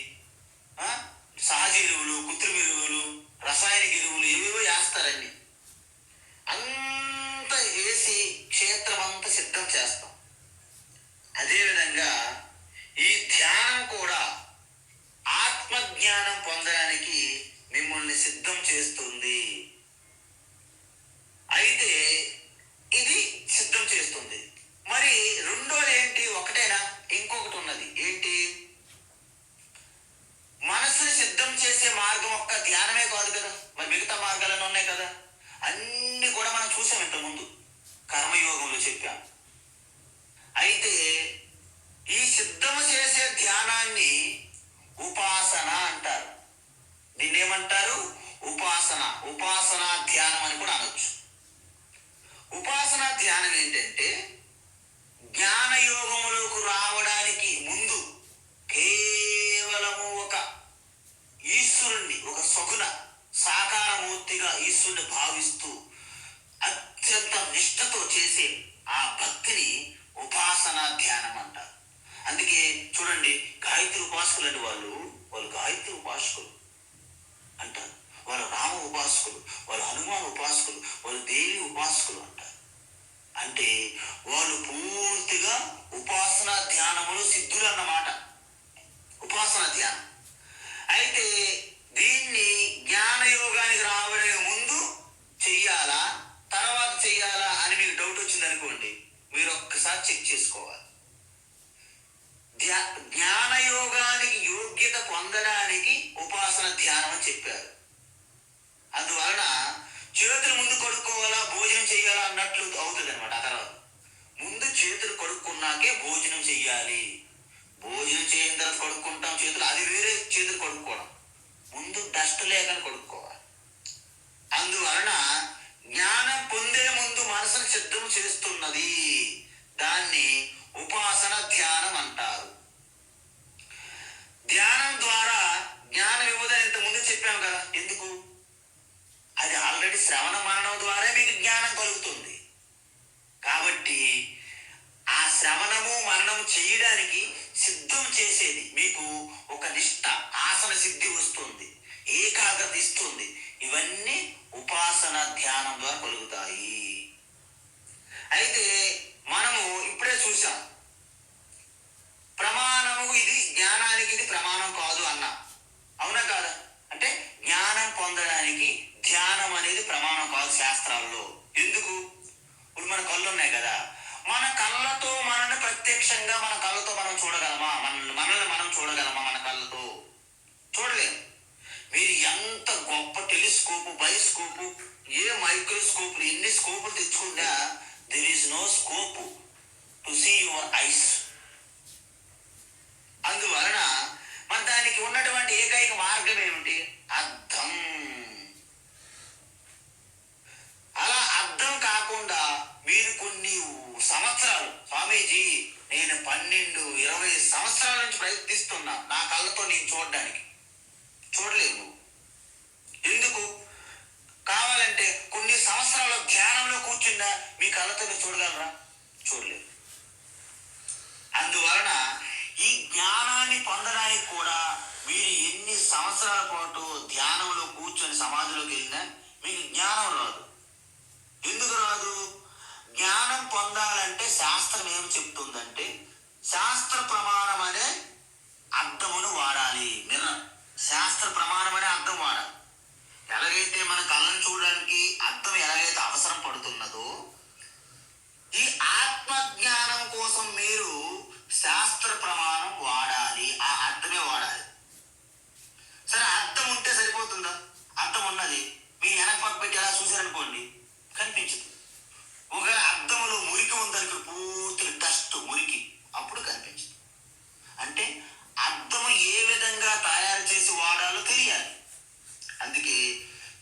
సహజ ఎరువులు, కృత్రిమ ఎరువులు, రసాయనిక ఎరువులు ఏవేవో వేస్తారండి. అంత వేసి క్షేత్రం అంతా సిద్ధం చేస్తాం. అదేవిధంగా ఈ ధ్యానం కూడా ఆత్మజ్ఞానం పొందడానికి మిమ్మల్ని సిద్ధం చేస్తుంది. అయితే ఇది సిద్ధం చేస్తుంది. మరి రెండోది ఏంటి? ఒకటేనా? ఇంకొకటి ఉన్నది. ఏంటి? మనసుని సిద్ధం చేసే మార్గం ఒక్క ధ్యానమే కాదు కదా, మరి మిగతా మార్గాలను ఉన్నాయి కదా. అన్ని కూడా మనం చూసాం ఇంతకుముందు, కర్మయోగంలో చెప్పాం. అయితే ఈ సిద్ధం చేసే ధ్యానాన్ని ఉపాసన అంటారు. దీన్ని ఏమంటారు? ఉపాసన. ఉపాసనా ధ్యానం అని కూడా అనొచ్చు. ఉపాసనా ధ్యానం ఏంటంటే జ్ఞానయోగములకు రావడానికి ముందు కేవలము ఒక ఈశ్వరుణ్ణి, ఒక సగుణ సాకారమూర్తిగా ఈశ్వరుని భావిస్తూ అత్యంత నిష్ఠతో చేసే ఆ భక్తిని ఉపాసనా ధ్యానం అంటారు. అందుకే చూడండి, గాయత్రి ఉపాసకులు అని వాళ్ళు గాయత్రి ఉపాసకులు అంటారు, వాళ్ళు రామ ఉపాసకులు, వాళ్ళు హనుమాన్ ఉపాసకులు, వాళ్ళు దేవి ఉపాసకులు అంటారు. అంటే వాళ్ళు పూర్తిగా ఉపాసనా ధ్యానములు సిద్ధులు అన్నమాట. ఉపాసనా ధ్యానం. అయితే దీన్ని జ్ఞానయోగానికి రావడానికి ముందు చెయ్యాలా, తర్వాత చెయ్యాలా అని మీకు డౌట్ వచ్చింది అనుకోండి, మీరు ఒక్కసారి చెక్ చేసుకోవాలి. జ్ఞానయోగానికి యోగ్యత పొందడానికి ఉపాసన ధ్యానం అని చెప్పారు. అందువలన చేతులు ముందు కడుక్కోవాలా, భోజనం చెయ్యాలా అన్నట్లు అవుతుంది అనమాట. ఆ తర్వాత ముందు చేతులు కడుక్కున్నాకే భోజనం చెయ్యాలి. భోజనం చేయని తర్వాత కడుక్కుంటాం చేతులు, అది వేరే. చేతులు కడుక్కోవడం ముందు డస్ట్ లేకని కడుక్కోవాలి. అందువలన జ్ఞానం పొందే ముందు మనసును సిద్ధం చేస్తున్నది. దాన్ని ఉపాసన ధ్యానం అంటారు. ధ్యానం ద్వారా జ్ఞానం ఇవ్వదని ఇంత ముందు చెప్పాము కదా. ఎందుకు? అది ఆల్రెడీ శ్రవణ మననం ద్వారా మీకు జ్ఞానం కలుగుతుంది. కాబట్టి ఆ శ్రవణము మననం చేయడానికి సిద్ధం చేసేది మీకు ఒక నిష్ఠ, ఆసన సిద్ధి వస్తుంది, ఏకాగ్రత ఇస్తుంది. ఇవన్నీ ఉపాసన ధ్యానం ద్వారా కలుగుతాయి. అయితే మనము ఇప్పుడే చూసాం, ప్రమాణము ఇది జ్ఞానానికి, ఇది ప్రమాణం కాదు అన్నా. అవునా కాదా? అంటే జ్ఞానం పొందడానికి ధ్యానం అనేది ప్రమాణం కాదు శాస్త్రాల్లో. ఎందుకు? ఇప్పుడు మన కళ్ళు ఉన్నాయి కదా, మన కళ్ళతో మనల్ని ప్రత్యక్షంగా మన కళ్ళతో మనం చూడగలమా? మనల్ని మనం చూడగలమా? మన కళ్ళతో చూడలేము. మీరు ఎంత గొప్ప టెలిస్కోపు, బయోస్కోపు, ఏ మైక్రోస్కోపులు, ఎన్ని స్కోపులు తెచ్చుకున్నా there is no scope to see your eyes. అందువలన మన దానికి ఉన్నటువంటి ఏకైక మార్గం ఏమిటి? అర్థం. అలా అర్థం కాకుండా మీరు కొన్ని సంవత్సరాలు, స్వామీజీ నేను 12-20 సంవత్సరాల నుంచి ప్రయత్నిస్తున్నా నా కళ్ళతో నేను చూడడానికి, చూడలేవు. ఎందుకు? కావాలంటే కొన్ని సంవత్సరాల ధ్యానంలో కూర్చున్నా మీ కళ్ళతో మీరు చూడగలరా? చూడలేరు. అందువలన ఈ జ్ఞానాన్ని పొందడానికి కూడా మీరు ఎన్ని సంవత్సరాల పాటు ధ్యానంలో కూర్చొని సమాధిలోకి వెళ్ళినా మీకు జ్ఞానం రాదు. ఎందుకు రాదు? జ్ఞానం పొందాలంటే శాస్త్రం ఏమి చెప్తుందంటే శాస్త్ర ప్రమాణం అనే అర్థమును వాడాలి. శాస్త్ర ప్రమాణం అనే అర్థం వాడాలి. ఎలాగైతే మన కళ్ళను చూడడానికి అర్థం ఎలాగైతే అవసరం పడుతున్నదో, ఈ ఆత్మజ్ఞానం కోసం మీరు శాస్త్ర ప్రమాణం వాడాలి. ఆ అర్థమే వాడాలి. సరే, అర్థం ఉంటే సరిపోతుందా? అర్థం ఉన్నది మీరు వెనక పక్క పెట్టి ఎలా చూసారనుకోండి, కనిపించదు. ఒకవేళ అర్థంలో మురికి ఉందనుకో, పూర్తిగా డస్ట్, మురికి, అప్పుడు కనిపించదు. అంటే అర్థము ఏ విధంగా తయారు చేసి వాడాలో తెలియాలి. అందుకే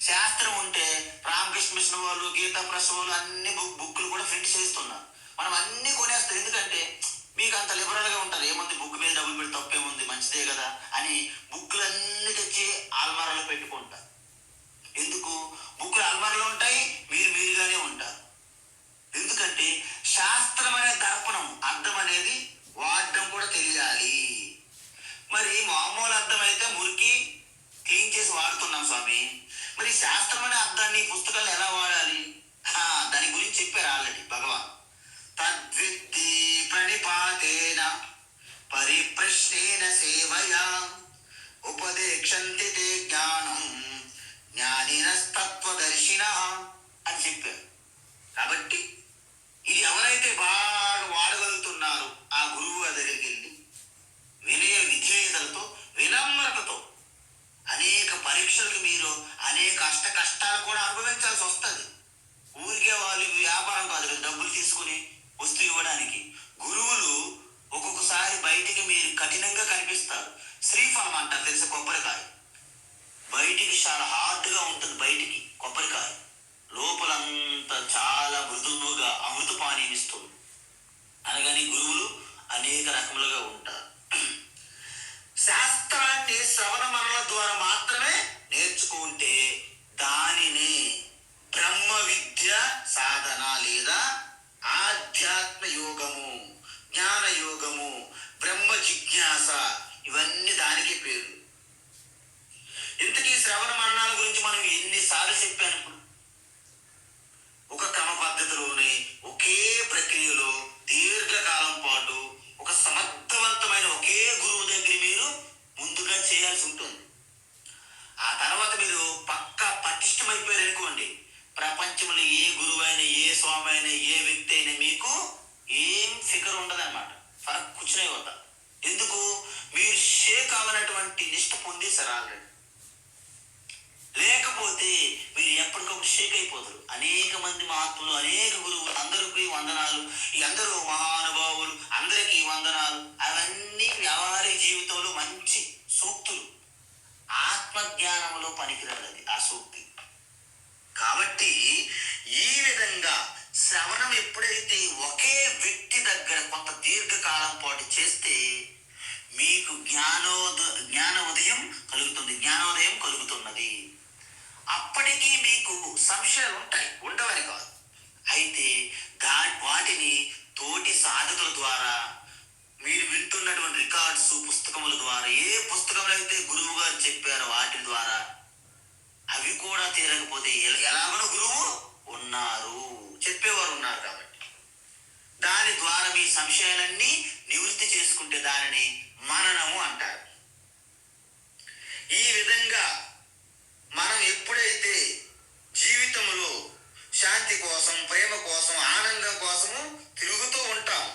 శాస్త్రం ఉంటే రామకృష్ణ మిషన్ వాళ్ళు, గీతా ప్రెస్ వాళ్ళు అన్ని బుక్లు కూడా ప్రింట్ చేస్తున్నారు. మనం అన్ని కొనేస్తాం. ఎందుకంటే మీకు అంత లిబరల్గా ఉంటారు. ఏముంది, బుక్ మీద డబ్బులు పెట్టి తప్పేముంది, మంచిదే కదా అని బుక్లన్నీ తెచ్చి ఆల్మారాలో పెట్టుకుంటారు. ఎందుకు? బుక్లు ఆల్మారాలో ఉంటాయి, మీరుగానే ఉంటారు. గురించి చెప్పారు ఆల్రెడీ భగవాన్. తద్విద్ధి ప్రణిపాతేన పరిప్రశ్నేన సేవయా ఉపదేక్షంతి తే జ్ఞానం జ్ఞానినస్తత్వదర్శినః అని చెప్పారు. కాబట్టి ఇది ఎవరైతే బాగా వాడగలుగుతున్నారో ఆ గురువు దగ్గరికి వెళ్ళి వినయ విధేయతలతో వినమ్రతతో అనేక పరీక్షలకు మీరు అనేక కష్టాలు కూడా అనుభవించాల్సి వస్తుంది. ఊరికే వాళ్ళు వ్యాపారం కాదు కదా, డబ్బులు తీసుకుని వస్తువు ఇవ్వడానికి. గురువులు ఒక్కొక్కసారి బయటికి మీరు కఠినంగా కనిపిస్తారు. శ్రీఫలం అంటారు తెలుసా, కొబ్బరికాయ బయటికి చాలా హార్డ్గా ఉంటుంది, బయటికి కొబ్బరికాయ లోపలంతా చాలా మృదువుగా అమృతపానీయం ఇస్తుంది. అనగాని గురువులు అనేక రకములుగా ఉంటారు. శాస్త్రాన్ని శ్రవణ మనల ద్వారా మాత్రమే నేర్చుకుంటే దానిని బ్రహ్మ విద్య సాధన లేదా ఆధ్యాత్మ యోగము, జ్ఞాన యోగము, బ్రహ్మ జిజ్ఞాస ఇవన్నీ దానికి పేరు. ఇంతకీ శ్రవణ మరణాల గురించి మనం ఎన్నిసార్లు చెప్పాను. ఇప్పుడు ఒక క్రమ పద్ధతిలోనే ఒకే ప్రక్రియలో దీర్ఘకాలం పాటు ఒక సమర్థవంతమైన ఒకే గురువు దగ్గర మీరు ముందుగా చేయాల్సి ఉంటుంది. ఆ తర్వాత మీరు పక్కా పటిష్టమైపోయారనుకోండి, ప్రపంచంలో ఏ గురువు అయినా, ఏ స్వామి అయినా, ఏ వ్యక్తి అయినా మీకు ఏం ఫికర్ ఉండదన్నమాట. ఫరక్ కూర్చునే పోతా. ఎందుకు? మీరు షేక్ అవ్వనటువంటి నిష్ట పొందేశారు ఆల్రెడీ. లేకపోతే మీరు ఎప్పటికప్పుడు షేక్ అయిపోతారు. అనేక మంది మహాత్ములు, అనేక గురువులు, అందరికీ వందనాలు, ఈ అందరూ మహానుభావులు, అందరికీ వందనాలు, అవన్నీ వ్యవహారిక జీవితంలో మంచి సూక్తులు. ఆత్మజ్ఞానంలో పనికిరాదు ఆ సూక్తి. కాబట్టి ఈ విధంగా శ్రవణం ఎప్పుడైతే ఒకే వ్యక్తి దగ్గర కొంత దీర్ఘకాలం పాటు చేస్తే మీకు జ్ఞానోదయం కలుగుతున్నది. అప్పటికీ మీకు సంశయాలు ఉంటాయి, ఉండవని కాదు. అయితే వాటిని తోటి సాధకుల ద్వారా, మీరు వింటున్నటువంటి రికార్డ్స్, పుస్తకముల ద్వారా, ఏ పుస్తకంలో అయితే గురువు గారు చెప్పారో వాటి ద్వారా, అవి కూడా తీరకపోతే ఎలాగనో గురువు ఉన్నారు, చెప్పేవారు ఉన్నారు. కాబట్టి దాని ద్వారా మీ సంశయాలన్నీ నివృత్తి చేసుకుంటే దానిని మననము అంటారు. ఈ విధంగా మనం ఎప్పుడైతే జీవితంలో శాంతి కోసం, ప్రేమ కోసం, ఆనందం కోసము తిరుగుతూ ఉంటాం,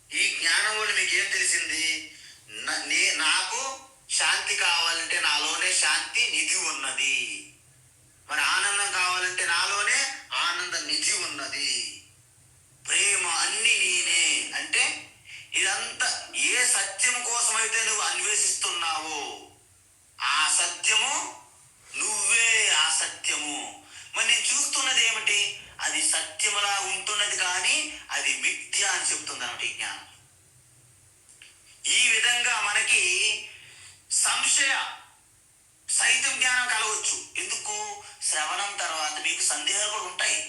ఈ జ్ఞానం వల్ల మీకు ఏం తెలిసింది? నాకు శాంతి కావాలంటే నాలోనే శాంతి నిధి ఉన్నది, మరి ఆనందం కావాలంటే నాలోనే ఆనంద నిధి ఉన్నది, ప్రేమ అన్ని నేనే. అంటే ఇదంతా ఏ సత్యం కోసమైతే నువ్వు అన్వేషిస్తున్నావో ఆ సత్యము నువ్వే. ఆ సత్యము మరి నేను చూస్తున్నది ఏమిటి? అది సత్యములా ఉంటున్నది, కానీ అది మిథ్య అని చెప్తుంది అన్నమాట ఈ జ్ఞానం. ఈ విధంగా మనకి సంశయ సైతం జ్ఞానం కలవచ్చు. ఎందుకు? శ్రవణం తర్వాత మీకు సందేహాలు కూడా ఉంటాయి.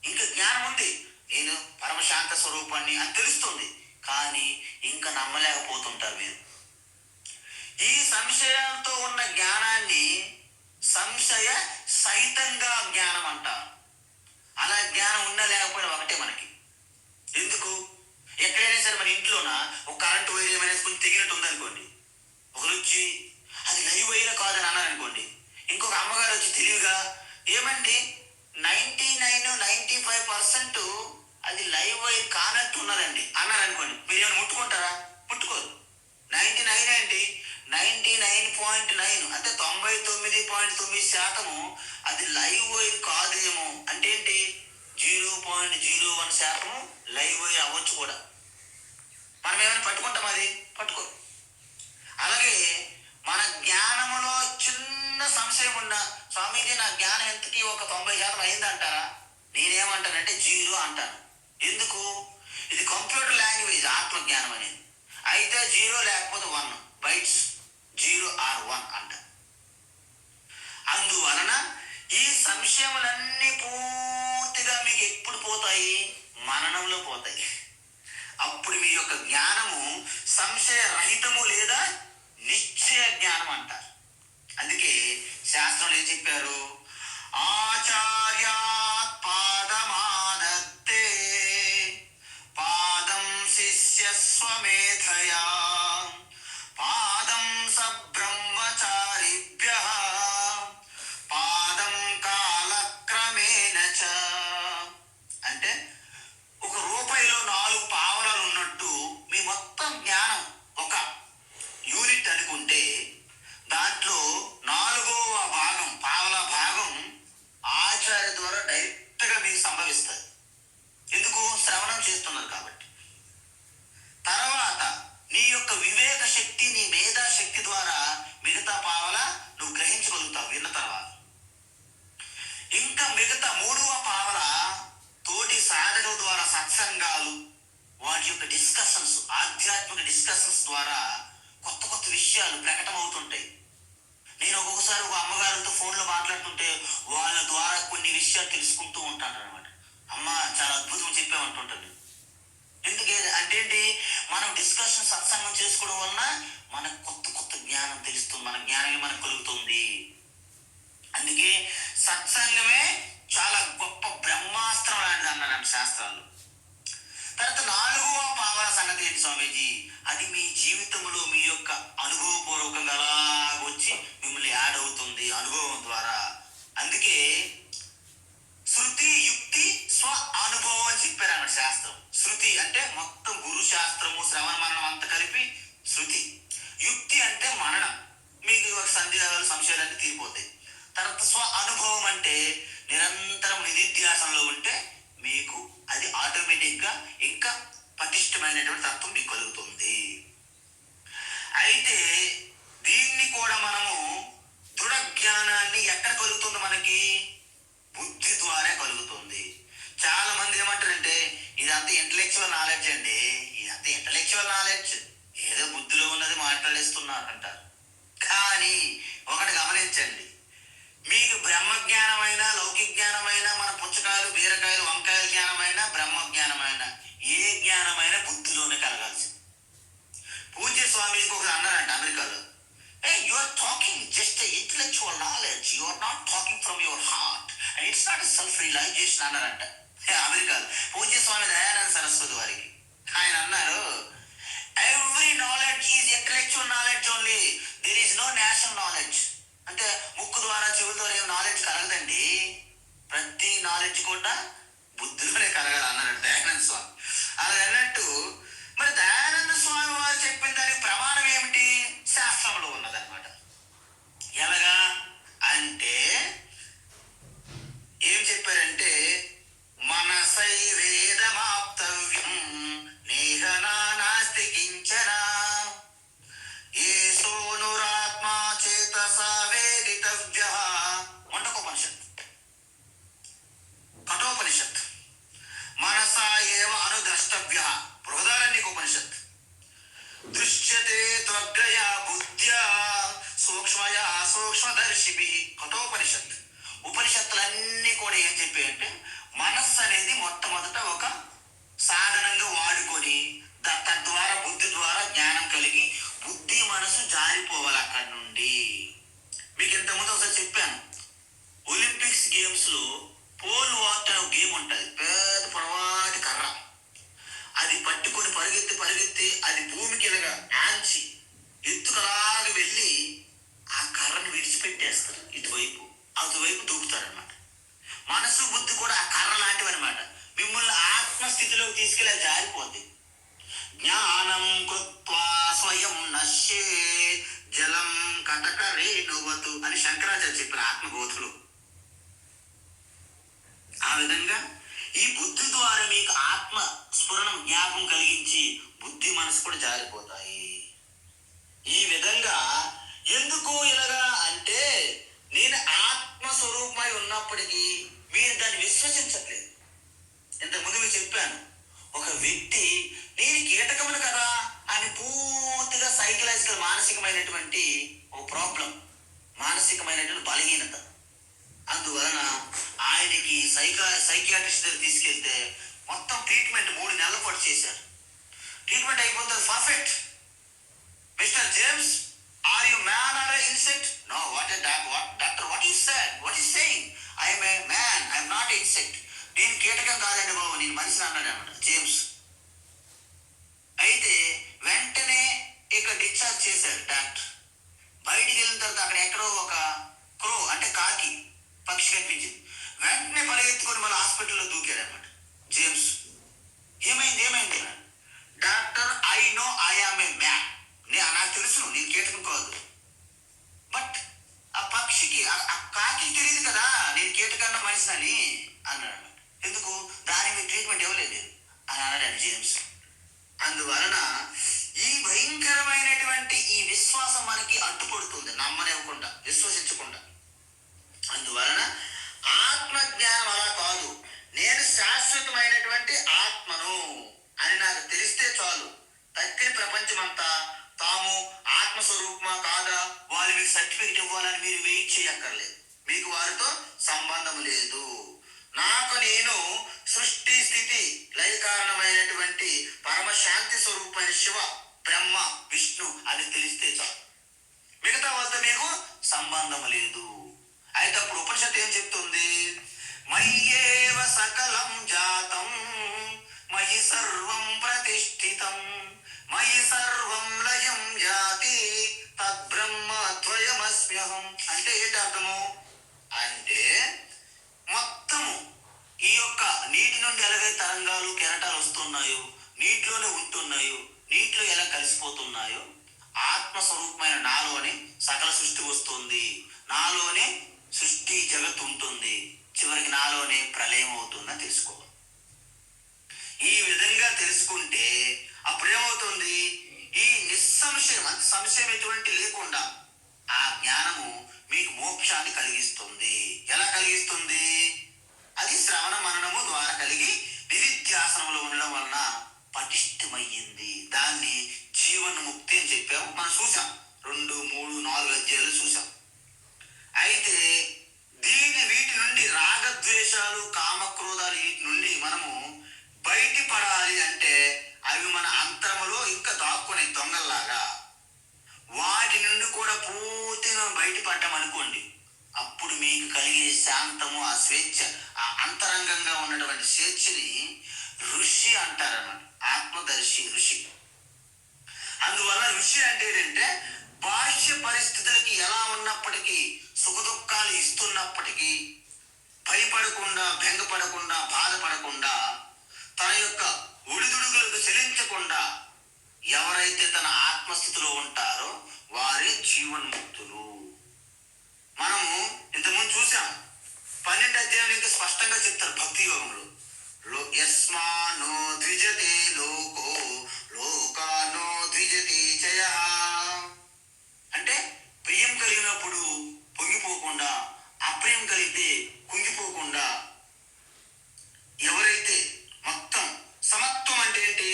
ఇంకా జ్ఞానం ఉంది, నేను పరమశాంత స్వరూపాన్ని అని తెలుస్తుంది, కానీ ఇంకా నమ్మలేకపోతుంటారు మీరు. ఈ సంశయాలతో ఉన్న జ్ఞానాన్ని సంశయ సహితంగా జ్ఞానం అంటారు. అలా జ్ఞానం ఉన్నా లేకపోయినా ఒకటే మనకి. ఎందుకు? ఎక్కడైనా సరే మన ఇంట్లోన ఒక కరెంటు వైర్ ఏమైనా కొంచెం తెగినట్టు ఉందనుకోండి, ఒకరు వచ్చి అది లైవ్ వైర్ కాదని అన్నారనుకోండి, ఇంకొక అమ్మగారు వచ్చి తెలివిగా ఏమండి 95% అది లైవ్ వైర్ కానట్టు ఉన్నదండి అన్నారనుకోండి, మీరు ఏమైనా ముట్టుకుంటారా? ముట్టుకోరు. 99 ఏంటి, 99.9 అంటే 99.9% అది లైవ్ వైర్ కాదేమో. అంటే ఏంటి? 0.01% లైవ్ వైర్ అవ్వచ్చు కూడా. మనం ఏమైనా పట్టుకుంటాం? అది పట్టుకో. అలాగే మన జ్ఞానములో చిన్న సంశయం ఉన్నా, స్వామీజీ నా జ్ఞానం ఎంతకి ఒక 90% అయిందంటారా? నేనేమంటానంటే 0 అంటాను. ఎందుకు? ఇది కంప్యూటర్ లాంగ్వేజ్ ఆత్మజ్ఞానం అనేది. అయితే 0 లేకపోతే 1 బైట్స్, 0 or 1 అంట. అందువలన ఈ సంశయములన్నీ పూర్తిగా మీకు ఎప్పుడు పోతాయి? మననంలో పోతాయి. అప్పుడు మీ యొక్క జ్ఞానము సంశయ రహితము లేదా నిశ్చయ జ్ఞానం అంటారు. అందుకే శాస్త్రంలో ఏం చెప్పారు? ఆచార్యాత్ పాదమాదత్తే స్వమేధయా పాదం సబ్రహ్మచారిభ్యః పాదం కాలక్రమేణ చ. అంటే ఒక రూపాయిలో 4 పావలాలు ఉన్నట్టు మీ మొత్తం జ్ఞానం ఒక యూనిట్ అనుకుంటే దాంట్లో 4వ భాగం పావలా భాగం ఆచార్య ద్వారా డైరెక్ట్గా మీకు సంభవిస్తుంది. ఎందుకు? శ్రవణం చేస్తున్నారు కాబట్టి. తర్వాత నీ యొక్క వివేక శక్తి, నీ మేధా శక్తి ద్వారా మిగతా పావలా నువ్వు గ్రహించగలుగుతావు విన్న తర్వాత. ఇంకా మిగతా 3వ పావలా తోటి సాధకుల ద్వారా సత్సంగాలు, వాటి యొక్క డిస్కషన్స్, ఆధ్యాత్మిక డిస్కషన్స్ ద్వారా కొత్త కొత్త విషయాలు ప్రకటమవుతుంటాయి. నేను ఒక్కొక్కసారి ఒక అమ్మగారితో ఫోన్లో మాట్లాడుతుంటే వాళ్ళ ద్వారా కొన్ని విషయాలు తెలుసుకుంటూ ఉంటాను అనమాట. అమ్మ చాలా అద్భుతం చెప్పామంటుంటాను. ఎందుకే అంటే ఏంటి, మనం డిస్కషన్ సత్సంగం చేసుకోవడం వలన మనకు కొత్త కొత్త జ్ఞానం తెలుస్తుంది, మన జ్ఞానమే మనకు కలుగుతుంది. అందుకే సత్సంగమే చాలా గొప్ప బ్రహ్మాస్త్రం లాంటిది అన్నాడు శాస్త్రాలు. తర్వాత 4వ పావన సంగతి ఏంటి స్వామీజీ? అది మీ జీవితంలో మీ యొక్క అనుభవపూర్వకంగా అలా వచ్చి మిమ్మల్ని యాడ్ అవుతుంది అనుభవం ద్వారా. అందుకే శృతి యుక్తి స్వ అనుభవం అని చెప్పారు అన్నమాట శాస్త్రం. శృతి అంటే మొత్తం గురు శాస్త్రము శ్రవణ మననం అంతా కలిపి శృతి. యుక్తి అంటే మననం, మీకు సందేహాలు సంశయాలన్నీ తీరిపోతాయి. తర్వాత స్వ అనుభవం అంటే నిరంతరం నిధిధ్యాసంలో ఉంటే మీకు అది ఆటోమేటిక్గా ఇంకా పటిష్టమైనటువంటి తత్వం మీకు కలుగుతుంది. అయితే దీన్ని కూడా మనము దృఢ జ్ఞానాన్ని ఎక్కడ కలుగుతుంది? మనకి బుద్ధి ద్వారా కలుగుతుంది. చాలా మంది ఏమంటారంటే ఇదంతా ఇంటలెక్చువల్ నాలెడ్జ్ అండి, ఇదంతా ఇంటలెక్చువల్ నాలెడ్జ్, ఏదో బుద్ధిలో ఉన్నది మాట్లాడేస్తున్నారు అంటారు. కానీ ఒకటి గమనించండి, మీకు బ్రహ్మజ్ఞానమైన లౌకిక జ్ఞానమైన మన పుచ్చకాయలు బీరకాయలు వంకాయల జ్ఞానమైన బ్రహ్మ జ్ఞానమైన ఏ జ్ఞానమైన బుద్ధిలోనే కలగాల్సింది. పూజ్య స్వామీజీకి ఒకరు అన్నారంట అమెరికాలో, you are talking just intellectual knowledge, you are not talking from your heart and it's not self realization అన్నారంట అమెరికాలో పూజ్య స్వామి దయానంద సరస్వతి వారికి. ఆయన అన్నారు, every knowledge is intellectual knowledge only, there is no national knowledge. అంటే ముక్కు ద్వారా చెవుల ద్వారా ఏం నాలెడ్జ్ కలగదండి, ప్రతి నాలెడ్జ్ కూడా బుద్ధిలోనే కలగాలి అన్నాడు దయానంద స్వామి. అలా అన్నట్టు మరి దయానంద స్వామి వారు చెప్పిన దానికి ప్రమాణం ఏమిటి? శాస్త్రంలో ఉన్నదన్నమాట. ఎలాగా అంటే ఏం చెప్పారంటే, మనసై వేదమాప్తవ్యం నేహనా నాస్తి కించన ఏ సోనురాత్మా చేతసా వేదితవ్యః. ముండకోపనిషత్, కఠోపనిషత్. మనసా ఏవ అనుద్రష్టవ్యః బృహదారణ్యకోపనిషత్. దృశ్యతే త్వగ్రయా బుద్ధ్యా సూక్ష్మయా సూక్ష్మదర్శిభిః కఠోపనిషత్. ఉపనిషత్తులన్నీ కూడా ఏం చెప్పాయంటే మనస్సు అనేది మొట్టమొదట ఒక సాధనంగా వాడుకొని తద్వారా బుద్ధి ద్వారా జ్ఞానం కలిగి బుద్ధి మనసు జారిపోవాలి అక్కడి నుండి. మీకు ఇంతకుముందు ఒకసారి చెప్పాను, ఒలింపిక్స్ గేమ్స్ లో పోల్ వాల్ట్ అనే గేమ్ ఉంటుంది. పెద్ద పొడవాటి కర్ర, అది పట్టుకొని పరిగెత్తి పరిగెత్తి అది భూమికి ఇలాగా ఆల్చి ఎత్తుకలాగా వెళ్ళి ఆ కర్రను విడిచిపెట్టేస్తారు, ఇటువైపు అటువైపు దూకుతారనమాట. మనసు బుద్ధి కూడా ఆ కర్ర లాంటివి అనమాట. మిమ్మల్ని ఆత్మస్థితిలోకి తీసుకెళ్ళి జారిపోద్ది. జ్ఞానం కృత్వా స్వయం నశ్యే జలం కటక రేణువతు అని శంకరాచార్య చెప్పిన ఆత్మబోధులు. ఆ విధంగా ఈ బుద్ధి ద్వారా మీకు ఆత్మ స్ఫురణం జ్ఞాపం కలిగించి బుద్ధి మనసు కూడా జారిపోతాయి. ఈ విధంగా ఎందుకు ఇలాగా అంటే నేను ఆత్మస్వరూపమై ఉన్నప్పటికీ మీరు దాన్ని విశ్వసించట్లేదు. ఇంతకుముందు మీకు చెప్పాను, ఒక వ్యక్తి నేను కీటకమును కదా అని పూర్తిగా సైకలాజికల్ మానసికమైనటువంటి ఒక ప్రాబ్లం, మానసికమైనటువంటి బలహీనత. అందువలన ఆయనకి సైకియాట్రిస్ట్ దగ్గర తీసుకెళ్తే మొత్తం ట్రీట్మెంట్ 3 నెలల పాటు చేశారు. ట్రీట్మెంట్ అయిపోతుంది, perfect. Mister James, are you man or insect? No. Doctor what is sir, what is saying? I'm a man, I'm not insect. నేను కీటకం కాదండి బాబు, నేను మనిషిని అన్నాడు అన్నమాట జేమ్స్. అయితే వెంటనే ఇక డిశ్చార్జ్ చేశారు డాక్టర్. బయటికి వెళ్ళిన తర్వాత అక్కడ ఎక్కడో ఒక క్రో అంటే కాకి పక్షి కనిపించింది. వెంటనే పరిగెత్తుకొని మళ్ళీ హాస్పిటల్లో దూకాడు అనమాట జేమ్స్. ఏమైంది అన్నాడు. Doctor, I know I am a man, నాకు తెలుసు నేను కీటకం కాదు. బట్ ఆ పక్షికి ఆ కాకి తెలియదు కదా నేను కీటకన్న మనిషినని అన్నాడు. ఎందుకు దాని మీద ట్రీట్మెంట్ ఇవ్వలేదు అని అన్నాడు జేమ్స్. అందువలన ఈ భయంకరమైనటువంటి ఈ విశ్వాసం మనకి అడ్డుపడుతుంది, నమ్మనివ్వకుండా, విశ్వసించకుండా. అందువలన ఆత్మజ్ఞానం అలా కాదు. నేను శాశ్వతమైనటువంటి ఆత్మను అని నాకు తెలిస్తే చాలు. తక్కిన ప్రపంచమంతా తాము ఆత్మస్వరూపమా కాదా, వాళ్ళు మీకు సర్టిఫికెట్ ఇవ్వాలని మీరు వెయిట్ చేయక్కర్లేదు. మీకు వారితో సంబంధం లేదు. నాకు నేను సృష్టి స్థితి లయ కారణమైనటువంటి పరమశాంతి స్వరూపమైన శివ, బ్రహ్మ, విష్ణు అని తెలిస్తే చాలు. మిగతా వాళ్ళతో మీకు సంబంధం లేదు. అయితే అప్పుడు ఉపనిషత్తు ఏం చెప్తుంది? మయ్యేవ సకలం జాతం మయి సర్వం ప్రతిష్ఠితం మయి సర్వం లయం యాతి తద్బ్రహ్మద్వయమస్మ్యహం. అంటే ఏంటి అర్థము? అంటే మొత్తము ఈ యొక్క నీటి నుండి ఎలాగైతే తరంగాలు కెరటాలు వస్తున్నాయో, నీటిలోనే ఉంటున్నాయో, నీటిలో ఎలా కలిసిపోతున్నాయో, ఆత్మస్వరూపమైన నాలోనే సకల సృష్టి వస్తుంది, నాలోనే సృష్టి జగత్ ఉంటుంది, చివరికి నాలోనే ప్రళయం అవుతుందని తెలుసుకోవాలి. ఈ విధంగా తెలుసుకుంటే అప్పుడేమవుతుంది? ఈ నిస్సంశయం, అంత సంశయం ఎటువంటి లేకుండా ఆ జ్ఞానము మీకు మోక్షాన్ని కలిగిస్తుంది. ఎలా కలిగిస్తుంది? అది శ్రవణ మననము ద్వారా కలిగి నిధిధ్యాసనంలో ఉండడం వలన పటిష్టమయ్యింది. దాన్ని జీవన ముక్తి అని చెప్పాము. మనం చూసాం 2, 3, 4 అధ్యాయాలు చూసాం. అయితే వీటి నుండి రాగద్వేషాలు, కామక్రోధాలు, వీటి నుండి మనము బయటపడాలి అంటే అవి మన అంతరములో ఇంకా దాక్కునే దొంగల్లాగా. వాటి నుండి కూడా పూర్తిగా బయటపడ్డామనుకోండి, అప్పుడు మీకు కలిగే శాంతము, ఆ స్వేచ్ఛ, ఆ అంతరంగంగా ఉన్నటువంటి స్వేచ్ఛని ఋషి అంటారన్నమాట. ఆత్మదర్శి ఋషి. అందువల్ల ఋషి అంటే ఏంటంటే బాహ్య పరిస్థితులకి ఎలా ఉన్నప్పటికీ, సుఖ దుఃఖాలు ఇస్తున్నప్పటికీ భయపడకుండా, బెంగపడకుండా, బాధపడకుండా, తన యొక్క ఒడిదుడుగులకు చెలించకుండా ఎవరైతే తన ఆత్మస్థితిలో ఉంటారో వారే జీవన్ముక్తులు. మనము ఇంతకుముందు చూసాం 12 అధ్యాయులు ఇంకా స్పష్టంగా చెప్తారు భక్తి యోగంలో. యస్మానో ద్విజతే లోకో లోకానో ద్విజతే చయ. అంటే ప్రియం కలిగినప్పుడు పొంగిపోకుండా, అప్రియం కలిగితే కుంగిపోకుండా ఎవరైతే మొత్తం సమత్వం అంటే ఏంటి?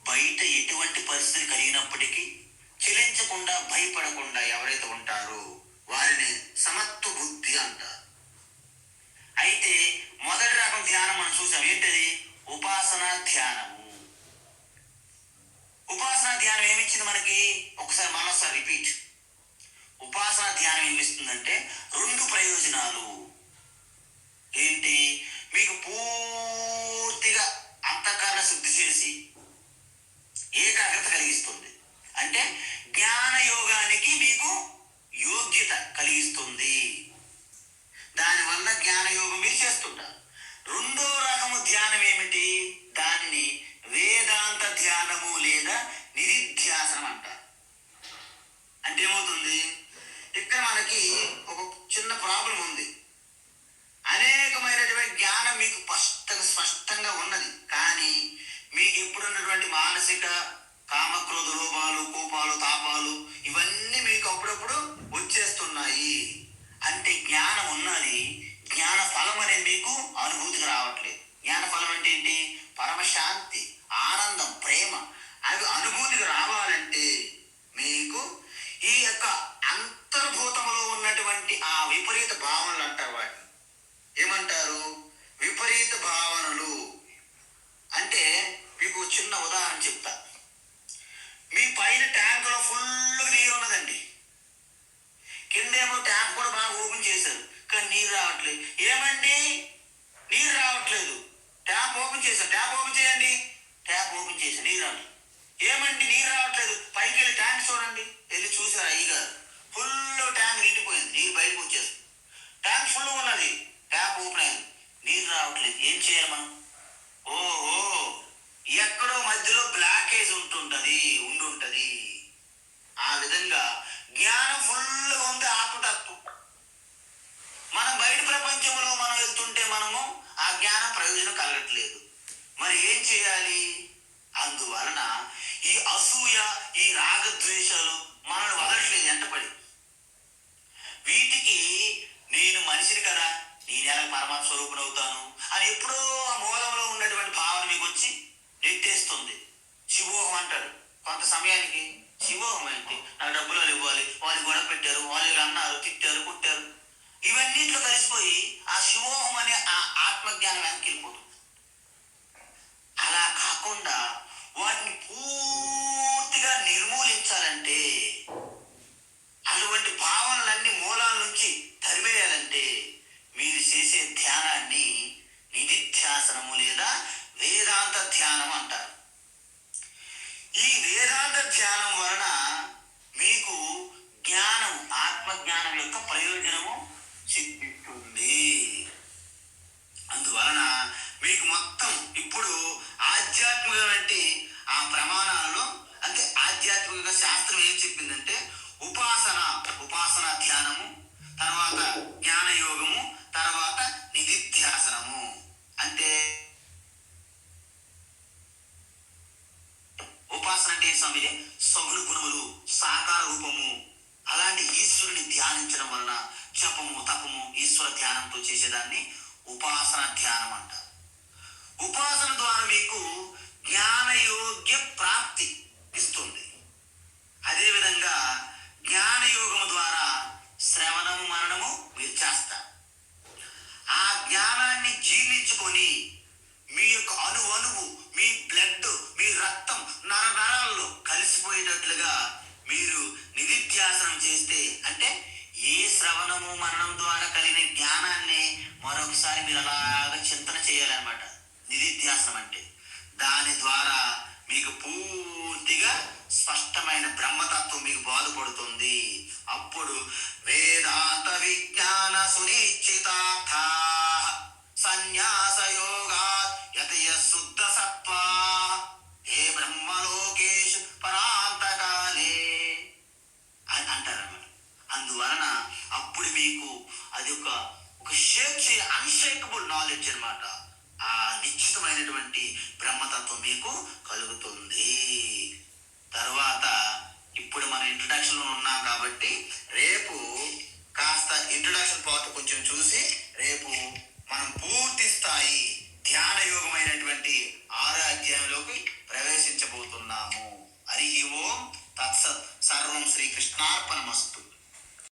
బయట ఎటువంటి పరిస్థితి కలిగినప్పటికీ చెలించకుండా, భయపడకుండా ఎవరైతే ఉంటారో వారిని సమత్వ బుద్ధి అంటారు. అయితే మొదటి రకం ధ్యానం మనం చూసాం. ఏంటది? ఉపాసనా ధ్యానము. ఉపాసనా ధ్యానం ఏమిచ్చింది మనకి? ఒకసారి మనోసారి రిపీట్. ఉపాసనా ధ్యానం ఏమిస్తుందంటే 2 ప్రయోజనాలు. ఏంటి? మీకు పూర్తిగా అంతఃకరణ శుద్ధి చేసి ఏకాగ్రత కలిగిస్తుంది. అంటే జ్ఞాన యోగానికి మీకు యోగ్యత కలిగిస్తుంది. దానివల్ల జ్ఞాన యోగం మీరు చేస్తుంటారు. 2వ రకము ధ్యానం ఏమిటి? దానిని వేదాంత ధ్యానము లేదా నిధిధ్యాసనం అంటారు. అంటే ఏమవుతుంది? ఇక్కడ మనకి ఒక చిన్న ప్రాబ్లం ఉంది. అనేకమైనటువంటి జ్ఞానం మీకు స్పష్టంగా ఉన్నది, కానీ మీకు ఎప్పుడున్నటువంటి మానసిక కామక్రోధ లోపాలు, కోపాలు, తాపాలు ఇవన్నీ మీకు అప్పుడప్పుడు వచ్చేస్తున్నాయి. అంటే జ్ఞానం ఉన్నది, జ్ఞాన ఫలం అనేది మీకు అనుభూతికి రావట్లేదు. జ్ఞాన ఫలం అంటే ఏంటి? పరమశాంతి, ఆనందం, ప్రేమ. అవి అనుభూతికి రావాలంటే మీకు ఈ యొక్క అంతర్భూతంలో ఉన్నటువంటి ఆ విపరీత భావనలు అంటారు. వాటిని ఏమంటారు? విపరీత భావనలు. అంటే మీకు చిన్న ఉదాహరణ చెప్తా. మీ పైన ట్యాంకులో ఫుల్ నీరు ఉన్నదండి, కిందేమో ట్యాంక్ కూడా బాగా ఓపెన్ చేశారు, కానీ నీరు రావట్లేదు. ఏమండి నీరు రావట్లేదు? ట్యాప్ ఓపెన్ చేశారు, ట్యాప్ ఓపెన్ చేయండి, ట్యాప్ ఓపెన్ చేసి నీరు రావట్లేదు. ఏమండి నీరు రావట్లేదు, పైకి వెళ్ళి ట్యాంక్ చూడండి. వెళ్ళి చూసారు అయ్యగారు, ఫుల్ ట్యాంక్ నిండిపోయింది, నీరు బయటకు వచ్చేస్తుంది. ట్యాంక్ ఫుల్ ఉన్నది, ట్యాప్ ఓపెన్ అయింది, నీరు రావట్లేదు. ఏం చేయాలి మనం? ఓహో, ఎక్కడో మధ్యలో బ్లాకేజ్ ఉండుంటది. ఆ విధంగా జ్ఞానం ఫుల్గా ఉంది, ఆకుటత్తు. మనం బయట ప్రపంచంలో మనం వెళ్తుంటే మనము ఆ జ్ఞానం ప్రయోజనం కలగట్లేదు. మరి ఏం చేయాలి? అందువలన ఈ అసూయ, ఈ రాగద్వేషాలు మనల్ని వదలట్లేదు వెంటపడి. వీటికి నేను మనిషిని కదా, నేను ఎలా పరమాత్మ స్వరూపుని అవుతాను అని ఎప్పుడో ఆ మూలంలో ఉన్నటువంటి భావన మీకు వచ్చి నెట్టేస్తుంది. శివోహం అంటారు. కొంత సమయానికి శివోహం ఏంటి, నాకు డబ్బులు ఇవ్వాలి, వాళ్ళు గొడవ పెట్టారు, వాళ్ళు అన్నారు, తిట్టారు, కుట్టారు, ఇవన్నింటిలో కలిసిపోయి ఆ శివోహం అనే ఆ ఆత్మజ్ఞానం వెనక్కి వెళ్ళిపోతుంది. అలా కాకుండా వాటిని పూర్తిగా నిర్మూలించాలంటే, అటువంటి భావనలన్నీ మూలాల నుంచి తరిమేయాలంటే మీరు చేసే ధ్యానాన్ని నిధిధ్యాసనము లేదా వేదాంత ధ్యానం అంటారు. ఈ వేదాంత ధ్యానం వలన మీకు జ్ఞానం, ఆత్మజ్ఞానం యొక్క ప్రయోజనము సిద్ధిస్తుంది. అందువలన మీకు మొత్తం ఇప్పుడు ఆధ్యాత్మిక అంటే ఆ ప్రమాణాల్లో, అంటే ఆధ్యాత్మిక శాస్త్రం ఏం చెప్పిందంటే ఉపాసన ధ్యానము, తర్వాత జ్ఞాన యోగము, తర్వాత నిధిధ్యాసనము. అంటే ఉపాసన అంటే స్వామి సగుణ గుణములు, సాకార రూపము, అలాంటి ఈశ్వరుని ధ్యానించడం వలన జపము, తపము, ఈశ్వర ధ్యానంతో చేసేదాన్ని ఉపాసన ధ్యానం అంటారు. ఉపాసన ద్వారా మీకు జ్ఞానయోగ్య ప్రాప్తి ఇస్తుంది. అదేవిధంగా జ్ఞానయోగము ద్వారా శ్రవణము, మననము మీరు చేస్తారు. ఆ జ్ఞానాన్ని జీర్ణించుకొని మీ యొక్క అణువు, మీ బ్లడ్, మీ రక్తం నరాల్లో కలిసిపోయేటట్లుగా మీరు నిధిధ్యాసనం చేస్తే, అంటే ఏ శ్రవణము మననం ద్వారా కలిగిన జ్ఞానాన్ని మరొకసారి మీరు అలాగా చింతన చేయాలన్నమాట. నిధిధ్యాసనం అంటే దాని ద్వారా మీకు పూర్తిగా స్పష్టమైన బ్రహ్మతత్వం మీకు బోధపడుతుంది. అప్పుడు వేదాంత విజ్ఞాన సునిశ్చితార్థ సన్యాస యోగాత్ యతయ శుద్ధ సత్వా ఏ బ్రహ్మలోకేషు పరాంతకాలే అని అంటారన్నమాట. అందువలన అప్పుడు మీకు అది ఒక అన్షేకబుల్ నాలెడ్జ్ అన్నమాట. ఆ నిశ్చితమైనటువంటి బ్రహ్మతత్వం మీకు కలుగుతుంది. తర్వాత ఇప్పుడు మన ఇంట్రడక్షన్ లో ఉన్నాం కాబట్టి రేపు కాస్త ఇంట్రడక్షన్ పార్ట్ కొంచెం చూసి